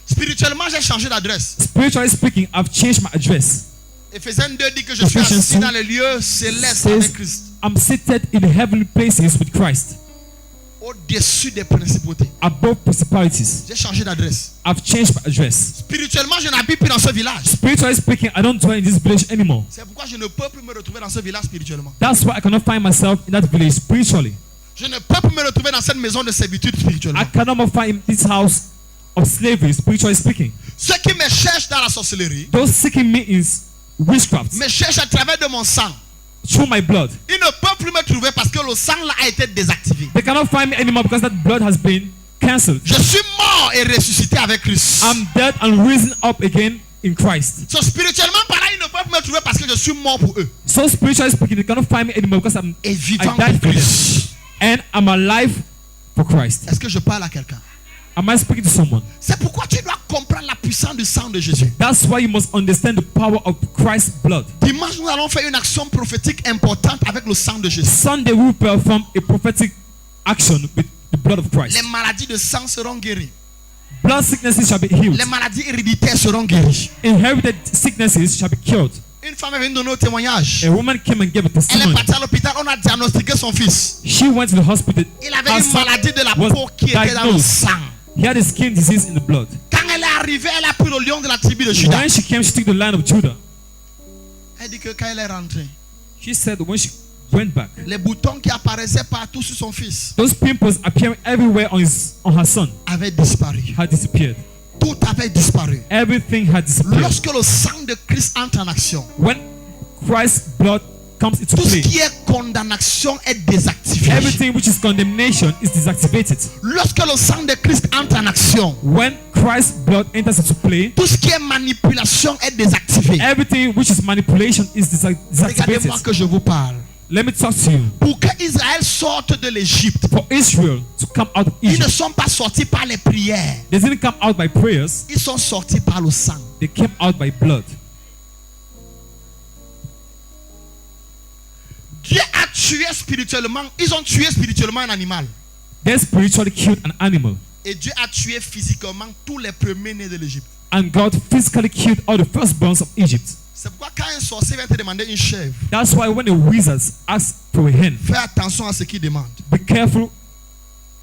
Spirituellement, j'ai changé d'adresse. Spiritually speaking, I've changed my address. Ephésiens 2 dit que je suis Ephesians assis 2 dans les lieux célestes says, avec Christ. I'm seated in heavenly places with Christ, Au-dessus des principautés. above principalities. J'ai changé d'adresse. I've changed my address. Spirituellement, je n'habite plus dans ce village. Spiritually speaking, I don't dwell in this village anymore. C'est pourquoi je ne peux plus me retrouver dans ce village spirituellement. That's why I cannot find myself in that village spiritually. Je ne peux plus me retrouver dans cette maison de servitude spirituellement. I cannot more find in this house of slavery, spiritually speaking. Ceux qui me cherchent dans la sorcellerie Those seeking me is witchcraft me cherchent à travers de mon sang. through my blood. Ils ne peuvent plus me trouver parce que le sang là a été désactivé. They cannot find me anymore because that blood has been cancelled. Je suis mort et ressuscité avec Christ. I'm dead and risen up again in Christ. So, spirituellement parlant, ils ne peuvent me trouver parce que je suis mort pour eux. So spiritually speaking, they cannot find me anymore because Et I vivant died pour for them. Christ. And I'm alive for Christ. Est-ce que je parle à quelqu'un? Am I speaking to someone? C'est pourquoi tu dois comprendre la puissance du sang de Jésus. That's why you must understand the power of Christ's blood. Dimanche, nous allons faire une action prophétique importante avec le sang de Jésus. Sunday we will perform a prophetic action with the blood of Christ. Les maladies de sang seront guéries. Blood sicknesses shall be healed. Les maladies héréditaires seront guéries. Inherited sicknesses shall be cured. Une femme est venue donner au témoignage. A woman came and gave a Elle est testimony. partie à l'hôpital, on a diagnostiqué son fils. She went to the hospital. Il avait Her une son maladie de la was peau qui était dans le diagnosed. sang. He had a skin disease in the blood. Quand elle est arrivée, elle a pris le lion de la tribu de Juda. When she came, she took the line of Judah. Elle dit que quand elle est rentrée, She said when she went back, les boutons qui apparaissaient partout sur son fils those pimples appearing everywhere on her son avaient disparu. had disappeared. Tout avait disparu. Everything had disappeared. Lorsque le sang de Christ entre en action, When Christ's blood comes into tout ce play, qui est condamnation est désactivé. everything which is condemnation is deactivated. Lorsque le sang de Christ entre en action, When Christ's blood enters into play, tout ce qui est manipulation est désactivé. everything which is manipulation is deactivated. Regardez-moi que je vous parle. Let me talk to you. Pour que Israël sorte de l'Égypte, For Israel to come out of ils ne Egypt, sont pas sortis par les prières. they didn't come out by prayers, Ils sont sortis par le sang. they came out by blood. Dieu a tué spirituellement. Ils ont tué spirituellement un animal. They spiritually killed an animal, Et Dieu a tué physiquement tous les premiers-nés de l'Égypte. and God physically killed all the firstborns of Egypt. C'est pourquoi quand un sorcier vient te demander une chèvre, That's why when the wizards ask for a hen, fais attention à ce qu'il demande. be careful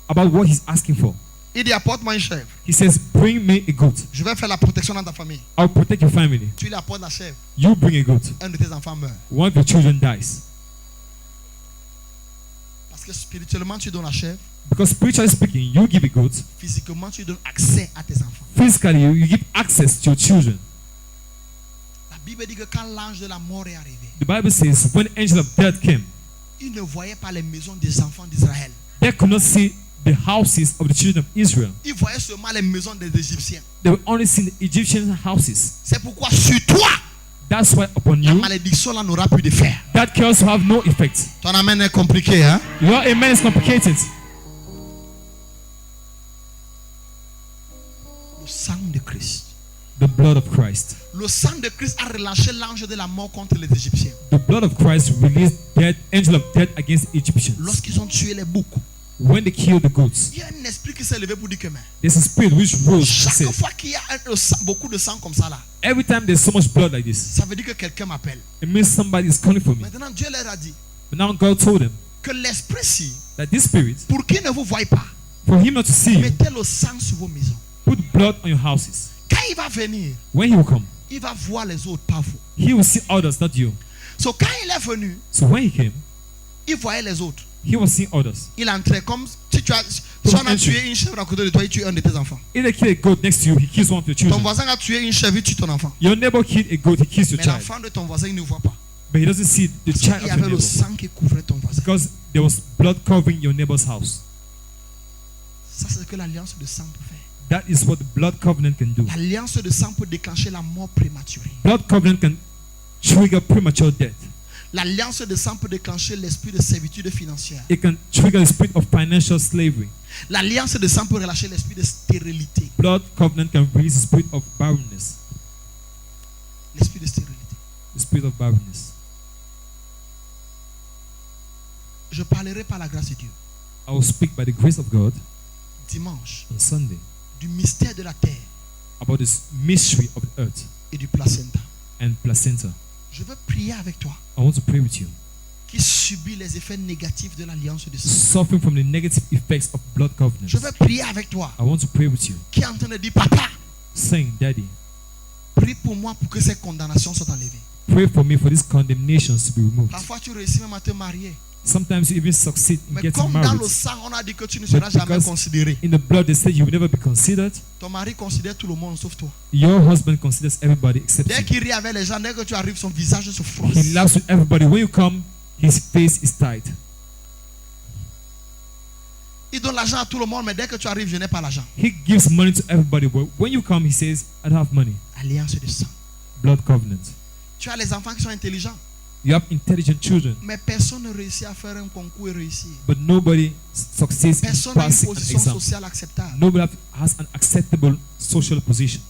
about what he's asking for. Il dit apporte-moi une chèvre. He says, bring me a goat. Je vais faire la protection dans ta famille. I'll protect your family. Tu lui apportes la chèvre. You bring a goat. Un de tes enfants meurt. One of your children dies. Parce que spirituellement tu donnes la chèvre. Because spiritually speaking, you give a goat. Physiquement tu donnes accès à tes enfants. Physically, you give access to your children. La Bible dit que quand l'ange de la mort est arrivé, The Bible says when the angel of death came, il ne voyait pas les maisons des enfants d'Israël. they could not see the houses of the children of Israel. Il voyait seulement les maisons des Égyptiens. They were only seeing the Egyptian houses. C'est pourquoi sur toi, That's why upon la you, malédiction là n'aura plus d'effet. that curse will have no effect. Ton amen est compliqué, hein? Your amen is complicated. Le sang de Christ. The blood of Christ. Le sang de Christ a relâché l'ange de la mort contre les Égyptiens. The blood of Christ released death, angel of death against the Egyptians. Lorsqu'ils ont tué les boucs, When they killed the goats, il y a un esprit qui s'est levé pour dire que mais, there's a spirit which rose and chaque said, fois qu'il y a beaucoup de sang comme ça là, every time there's so much blood like this, ça veut dire que quelqu'un m'appelle. it means somebody is calling for me. Maintenant Dieu leur a dit But now God told them que l'esprit-ci, that this spirit, pour qu'il ne vous voie pas, for him not to see you, mettez le sang sur vos maisons. put blood on your houses. Quand il va venir, When he will come, il va voir les autres, pas vous. he will see others, not you. So quand il est venu, So when he came, il voyait les autres. he was seeing others. Il entrait comme si on a tué une chèvre à côté de toi, il tue un de tes enfants. Either kill a goat next to you, he kills one of your Ton children. voisin a tué une chèvre, il tue ton enfant. Your neighbor killed a goat, he kills your Mais child. l'enfant de ton voisin, il ne voit pas. But he doesn't see the Parce child qu'il y of your avait le neighbor. sang qui couvrait ton voisin. Because there was blood covering your neighbor's house. Ça, c'est ce que l'alliance de sang peut faire. That is what the blood covenant can do. L'alliance de sang peut déclencher la mort prématurée. Blood covenant can trigger premature death. L'alliance de sang peut déclencher l'esprit de servitude financière. It can trigger the spirit of financial slavery. L'alliance de sang peut relâcher l'esprit de stérilité. Blood covenant can release the spirit of barrenness. L'esprit de stérilité. The spirit of barrenness. Je parlerai par la grâce de Dieu I will speak by the grace of God dimanche on Sunday du mystère de la terre about this mystery of the earth et du placenta. and placenta. Je veux prier avec toi I want to pray with you. qui subit les effets négatifs de l'alliance de sang. Suffering from the negative effects of blood covenant. Je veux prier avec toi I want to pray with you. qui est en train de dire papa, Saying, Daddy, prie pour moi pour que ces condamnations soient enlevées. pray for me for these condemnations to be removed. Parfois tu réussis même à te marier. Sometimes you even succeed in Mais getting comme dans married. le sang, on a dit que tu ne seras But jamais because considéré. in the blood they said you will never be considered. Ton mari considère tout le monde sauf toi. Your husband considers everybody except Dès you. qu'il rit avec les gens, dès que tu arrives, son visage se froisse. He laughs with everybody. When you come, his face is tight. Il donne l'argent à tout le monde, mais dès que tu arrives, je n'ai pas l'argent. He gives money to everybody. But when you come, he says, I don't have money. Alliance de sang. Blood covenant. Tu as les enfants qui sont intelligents, You have intelligent children, mais personne ne réussit à faire un concours et réussir. but nobody succeeds in Personne n'a une passing an position exam. sociale acceptable. Nobody has an acceptable social position.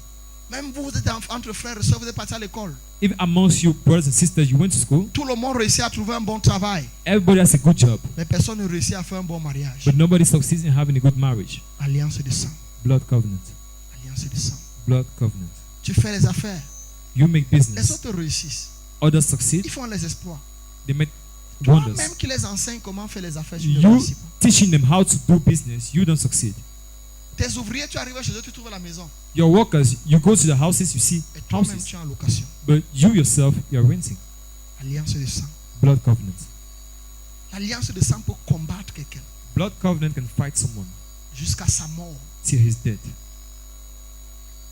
Même vous, vous êtes entre frères et sœurs, vous êtes partis à l'école. Even amongst you, brothers and sisters, you went to school. Tout le monde réussit à trouver un bon travail, Everybody has a good job, mais personne ne réussit à faire un bon mariage. but nobody succeeds in having a good marriage. Alliance de sang. Blood covenant. Alliance de sang. Blood covenant. Tu fais les affaires, You make les business. autres réussissent. others succeed, Ils font les exploits. they make Toi-même wonders. qui les enseigne comment faire les affaires, tu ne You réussis pas. teaching them how to do business, you don't succeed. Tes ouvriers, tu arrives chez eux, tu trouves la maison. Your workers, you go to the houses, you see Et toi-même, houses, tu es en location. but you yourself, you are renting. Alliance de sang. Blood covenant. L'alliance de sang peut combattre quelqu'un Blood covenant can fight someone jusqu'à sa mort. till he's dead.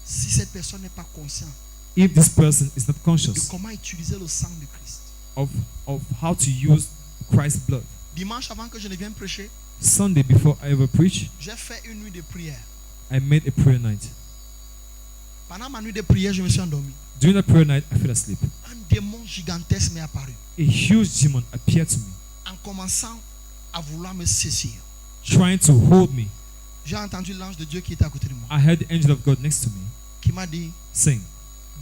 Si cette personne n'est pas consciente If this person is not de conscious comment utiliser le sang de Christ. of how to use Christ's blood. Dimanche avant que je ne vienne prêcher, Sunday, before I ever preach, j'ai fait une nuit de prière. I made a prayer night. Pendant ma nuit de prière, je me suis endormi. During the prayer night, I fell asleep. Un démon gigantesque m'est apparu A huge demon appeared to me, en commençant à vouloir me saisir. trying to hold me. J'ai entendu l'ange de Dieu qui était à côté de moi, I heard the angel of God next to me qui m'a dit, saying,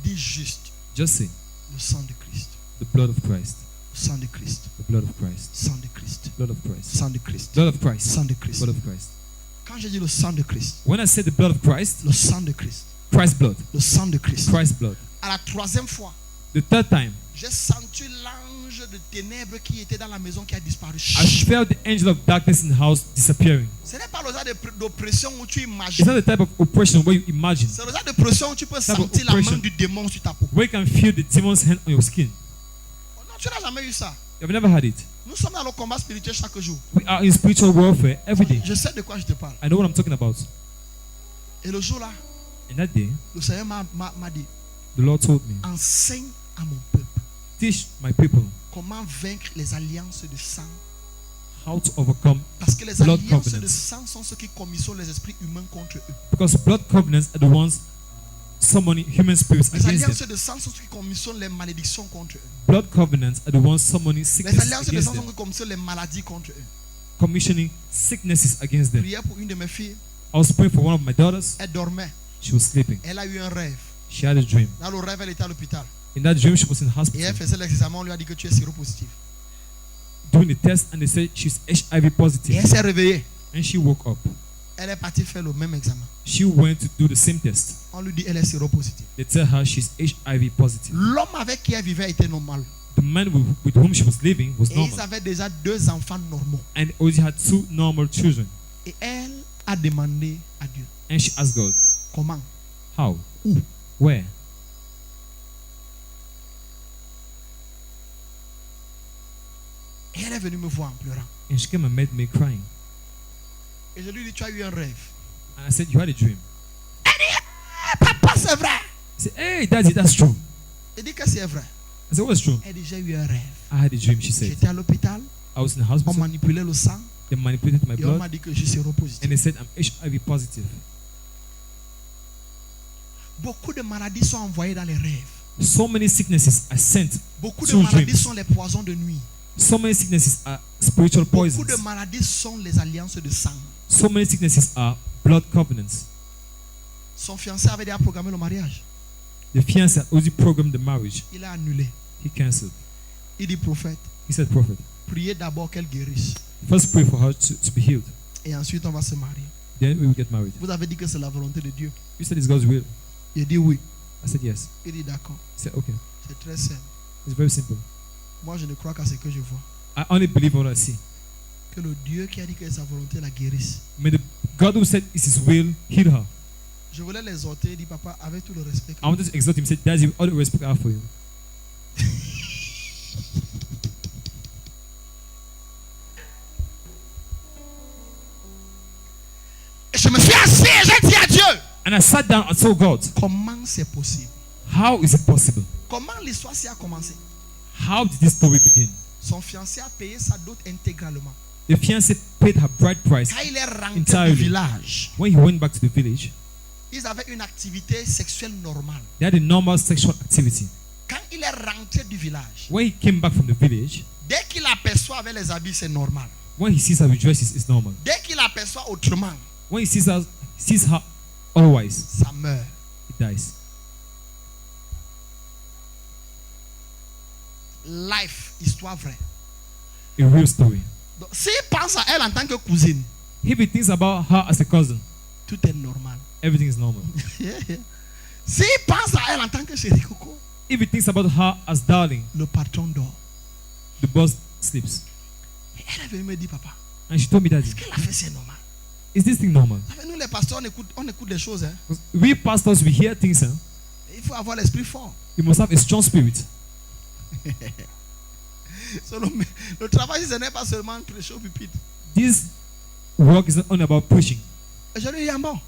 dis juste just say, le sang de Christ, the blood of Christ, le sang de Christ, the blood of Christ, sang de Christ, blood of Christ, sang de Christ, blood of Christ, sang de Christ. blood of Christ. Quand j'ai dit le sang de Christ, When I said the blood of Christ, le sang de Christ, Christ's blood, le sang de Christ, Christ's blood. à la troisième fois, The third time, j'ai senti l'ange de ténèbres qui était dans la maison qui a disparu. I felt the angel of darkness in the house disappearing. Ce n'est pas le genre d'oppression où tu It's imagines. not the type of oppression where you imagine, C'est le genre d'oppression où tu peux of sentir la main oppression. du démon sur ta peau. where you can feel the demon's hand on your skin. Oh non, tu n'as jamais eu ça. You've never had it. Nous sommes dans le combat spirituel chaque jour. We are in spiritual warfare every day. Je sais de quoi je te parle. I know what I'm talking about. Et le jour là, And that day, le Seigneur m'a dit, the Lord told me, enseigne à mon peuple teach my people comment vaincre les alliances de sang. how to overcome, Parce que les Blood alliances covenants. de sang sont ceux qui commissionnent les esprits humains contre eux. because blood covenants are the ones summoning human spirits Les against alliances them. de sang sont ceux qui commissionnent les malédictions contre eux. Blood covenants are the ones summoning Les sicknesses alliances de against sang sont them, ceux qui commissionnent les maladies contre eux. commissioning sicknesses against them. Prière pour une de mes filles. I was praying for one of my daughters. Elle dormait. She was sleeping. Elle a eu un rêve. She had a dream. Dans le rêve, elle était à l'hôpital. In that dream, she was in Et elle hospital faisait l'examen. On lui a dit que tu es séropositif. doing the test, and they said she's HIV Et positive. elle s'est réveillée. And she woke up. Elle est partie faire le même examen. She went to do the same test. On lui dit elle est séropositive. They tell her she's HIV positive. L'homme avec qui elle vivait était normal. The man with whom she was living was Et ils normal, avaient déjà 2 enfants normaux. and already had 2 normal children. Et elle a demandé à Dieu. And she asked God, Comment? how? Où? Where? Et elle est venue me voir en pleurant. And she came and met me crying. Et je lui ai dit, tu as eu un rêve. And I said, you had a dream. Eh, papa, c'est vrai. I said, hey, Daddy, that's true. Il dit que c'est vrai. I said, what's true? Elle dit, j'ai eu un rêve. I had a dream, she said. J'étais à l'hôpital. I was in the On hospital. manipulait le sang. They manipulated my Et on blood. m'a dit que je suis séropositif. And they said, I'm HIV positive. Beaucoup de maladies sont envoyées dans les rêves. So many sicknesses are sent. Beaucoup de Through maladies dreams. sont les poisons de nuit. So many sicknesses are spiritual Beaucoup poisons. de maladies sont les alliances de sang. So many sicknesses are blood covenants. Son fiancé avait déjà programmé le mariage. The fiancé had already programmed the marriage. Il a annulé. He cancelled. Il dit, prophète, He said, prophet, priez d'abord qu'elle guérisse. first pray for her to be healed. Et ensuite, on va se marier. Then we will get married. Vous avez dit que c'est la volonté de Dieu. You said it's God's will. Il dit oui. I said yes. Il dit d'accord. He said, okay. C'est très simple. It's very simple. Moi, je ne crois qu'à ce que je vois. I only believe what I see. Que le Dieu qui a dit que sa volonté la guérisse. May the God who said it's his will heal her. Je voulais l'exhorter. Il dit, papa, avec tout le respect. I wanted to exhort him. He said, Daddy, all the respect I have for you. Et je me suis assis et j'ai dit à Dieu, And I sat down and told God, comment c'est possible? how is it possible? Comment l'histoire s'y a commencé? How did this story begin? Son fiancé a payé sa dot intégralement. The fiancé paid her bride price Quand il est rentré entirely. du village, When he went back to the village. ils avaient une activité sexuelle normale. They had a normal sexual activity. Quand il est rentré du village, When he came back from the village, dès qu'il aperçoit avec les habits, c'est normal. when he sees her with dresses, it's normal. Dès qu'il aperçoit autrement, When he sees her otherwise, ça meurt. he dies. Life, histoire vraie. A real story. Donc, s'il pense à elle en tant que cousine, If he thinks about her as a cousin, tout est normal. everything is normal. S'il pense à elle en tant que chérie coco, If he thinks about her as darling, le patron dort. the boss sleeps. Et elle est venue me dire, papa, And she told me, Daddy, ce qu'elle a fait, c'est normal. is this thing normal? Vous savez, nous les pasteurs, on écoute des choses. Hein. Because we pastors, we hear things, huh? Il faut avoir l'esprit fort. You must have a strong spirit. So, le travail, ce n'est pas seulement prêcher au pupitre. This work is not only about preaching. Et je lui ai dit, ah bon,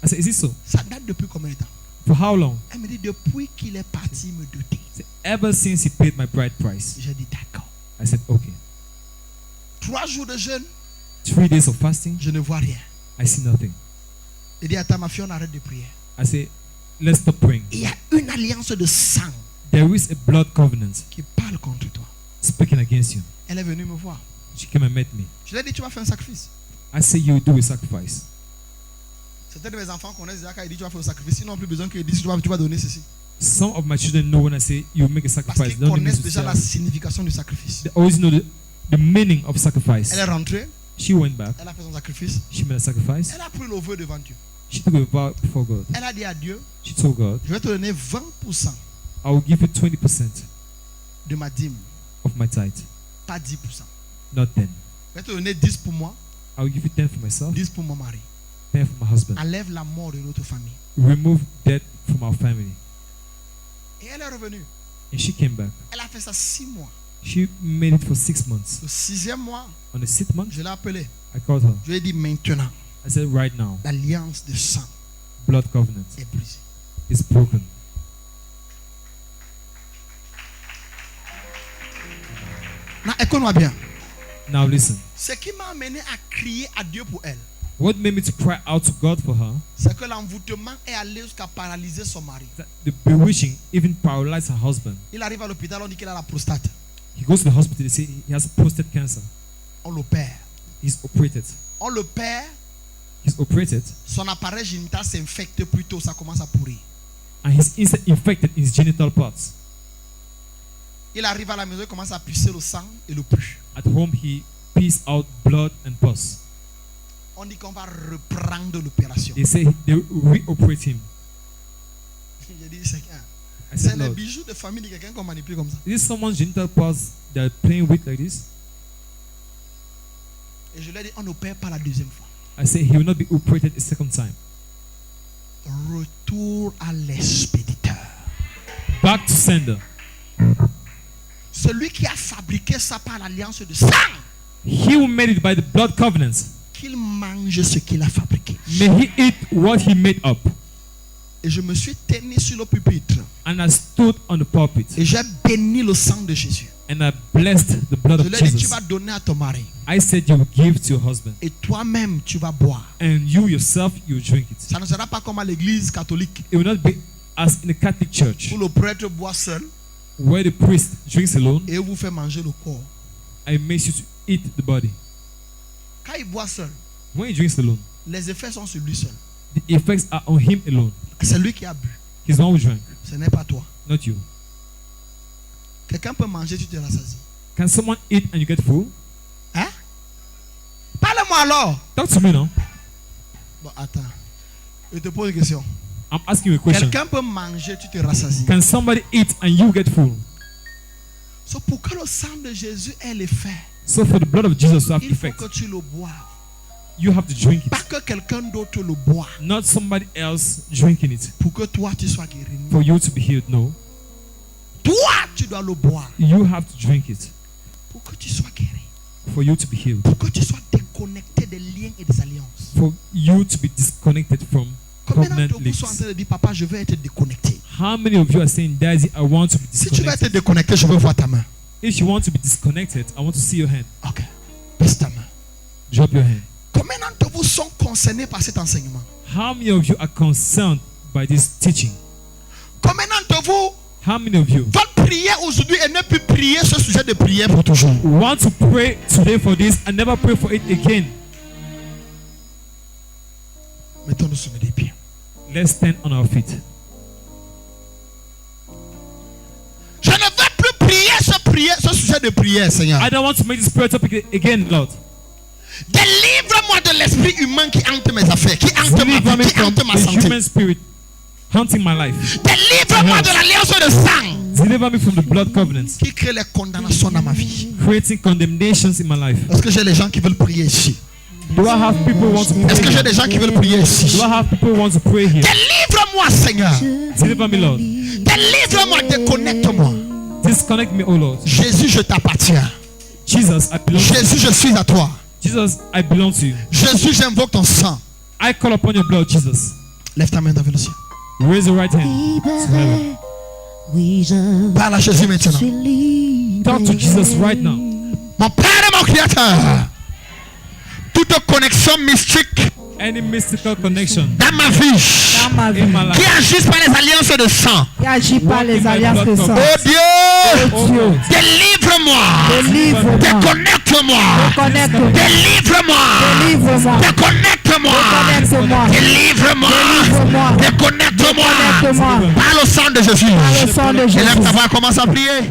I said, is it so? ça date depuis combien de temps? For how long? Elle me dit, depuis qu'il est parti me doter. I said, ever since he paid my bride price. J'ai dit, d'accord. I said, okay. 3 jours de jeûne, 3 days of fasting, je ne vois rien. I see nothing. Il dit, attends, ma fille, on arrête de prier. I say, let's stop praying. Il y a une alliance de sang There is a blood covenant qui parle contre toi. speaking against you. Elle est venue me voir. She came and met me. Je lui ai dit, tu vas faire un sacrifice. I say, you do a sacrifice. Certains de mes enfants connaissent déjà quand il dit, tu vas faire un sacrifice. Ils n'ont plus besoin qu'il dise, tu vas donner ceci. Some of my children know when I say you make a Parce sacrifice. qu'ils They don't need me connaissent to déjà la say. signification du sacrifice. They always know the meaning of sacrifice. Elle est rentrée, She went back. elle a fait son sacrifice. She made a sacrifice. Elle a pris le vœu devant Dieu. She took a vow before God. Elle a dit à Dieu, She told God, je vais te donner 20% I will give you 20% de ma dîme, of my tithe, pas 10%. not 10. Je vais te donner 10 pour moi, I will give you 10 for myself, 10 pour mon mari. 10 for my husband. Enlève la mort de notre famille. Remove debt from our family. Et elle est revenue. And she came back. Elle a fait ça 6 mois. She made it for 6 months. Le 6e mois, On the 6th month, je l'ai appelée. I called her. Je lui ai dit maintenant, I said, right now, l'alliance de sang blood covenant est brisée. is broken. Non, écoute-moi bien. Now listen. Ce qui m'a amené à crier à Dieu pour elle, What made me to cry out to God for her, c'est que l'envoûtement est allé jusqu'à paralyser son mari. that the bewitching even paralyzed her husband. Il arrive à l'hôpital, on dit qu'il a la prostate. He goes to the hospital, they say he has prostate cancer. On l'opère. He's operated. On le perd, He's operated, son appareil génital s'infecte plus tôt, ça commence à pourrir. and he's infected in his genital parts. Il arrive à la maison, il commence à pisser le sang et le pus. At home, he pees out blood and pus. On dit qu'on va reprendre l'opération. They say they reoperate him. J'ai dit, c'est I c'est said, les Lord, bijoux de famille de quelqu'un qu'on manipule comme ça. is this someone's genital parts they're playing with like this? Et je lui ai dit, on n'opère pas la deuxième fois. I say he will not be operated a second time. Retour à l'expéditeur. Back to sender. Celui qui a fabriqué ça par l'alliance de sang, He who made it by the blood covenant, qu'il mange ce qu'il a fabriqué. may he eat what he made up. Et je me suis tenu sur le pupitre And I stood on the pulpit et j'ai béni le sang de Jésus. and I blessed the blood Je of lui ai dit, tu Jesus. vas donner à ton mari. I said you will give to your husband, Et toi-même, tu vas boire. and you yourself you will drink it. Ça ne sera pas comme à l'église catholique It will not be as in the Catholic Church où le prêtre boit seul where the priest drinks alone et vous fait manger le corps. and makes you to eat the body. Quand il boit seul, When he drinks alone, les effets sont sur lui seul. the effects are on him alone. C'est lui qui a bu. He's the one who drank, Ce n'est pas toi. not you. Quelqu'un peut manger, tu te rassasies. Can someone eat and you get full? Hein? Parle-moi alors. Talk to me now. Bon, attends. Je te pose une question. I'm asking you a question. Quelqu'un peut manger, tu te rassasies. Can somebody eat and you get full? So, pour que le sang de Jésus ait l'effet, So for the blood of Jesus to have il faut effect, que tu le boives. you have to drink Pas it. que quelqu'un d'autre le boit. Not somebody else drinking it Pour que toi, tu sois guéri. for you to be healed. No. Toi, tu dois le boire. You have to drink it Pour que tu sois guéri. for you to be healed. Pour que tu sois déconnecté des liens et des alliances. For you to be disconnected from Combien covenant d'entre vous sont en links. train de dire, papa, je veux être déconnecté? How many of you are saying, Daddy, I want to be Si tu veux être disconnected? déconnecté, je veux voir ta main. If you want to be disconnected, I want to see your hand. Ok. Baisse ta main. Drop your hand. Combien d'entre vous sont concernés par cet enseignement? How many of you are concerned by this teaching? Combien d'entre vous How many of you veulent prier aujourd'hui et ne plus prier ce sujet de prière pour toujours? want to pray today for this and never pray for it again? Mettons-nous sur les pieds. Let's stand on our feet. Je ne veux plus prier ce sujet de prière, Seigneur. I don't want to make this prayer topic again, Lord. Délivre-moi de l'esprit humain qui hante mes affaires, qui hante Deliver ma me vie, qui from hante ma the santé. human spirit haunting my life. Délivre-moi de l'alliance de sang Deliver me from the blood covenants, qui crée les condamnations dans ma vie. creating condemnations in my life. Est-ce que j'ai des gens qui veulent prier ici? Do I have people who want to Est-ce que pray? j'ai des gens qui veulent prier ici? Do I have people who want to pray here? Délivre-moi, Seigneur. Deliver me, Lord. Délivre-moi, déconnecte-moi. Disconnect me, oh Lord. Jésus, je t'appartiens. Jesus, I belong to you. Jésus, je suis à toi. Jesus, I belong to you. Jésus, j'invoque ton sang. I call upon your blood, Jesus. Lève ta main dans le ciel. Raise your right hand to heaven. Parle à Jésus maintenant. Talk to Jesus right now. Mon Père et mon Créateur, toute connexion mystique Any mystical connection dans ma vie Dans ma vie. in my qui life. agissent par les alliances de sang. Qui agit par les alliances de sang. Oh Dieu, Oh Lord, délivre-moi. Délivre-moi. Déconnecte-moi. Connecte-moi. Délivre-moi. Délivre-moi. Déconnecte-moi. Connecte-moi. Délivre-moi. Déconnecte-moi. Déconnecte-moi. Connecte-moi. Par le sang de Jésus. Par le sang de Élève ta Jésus. voix, commence à prier.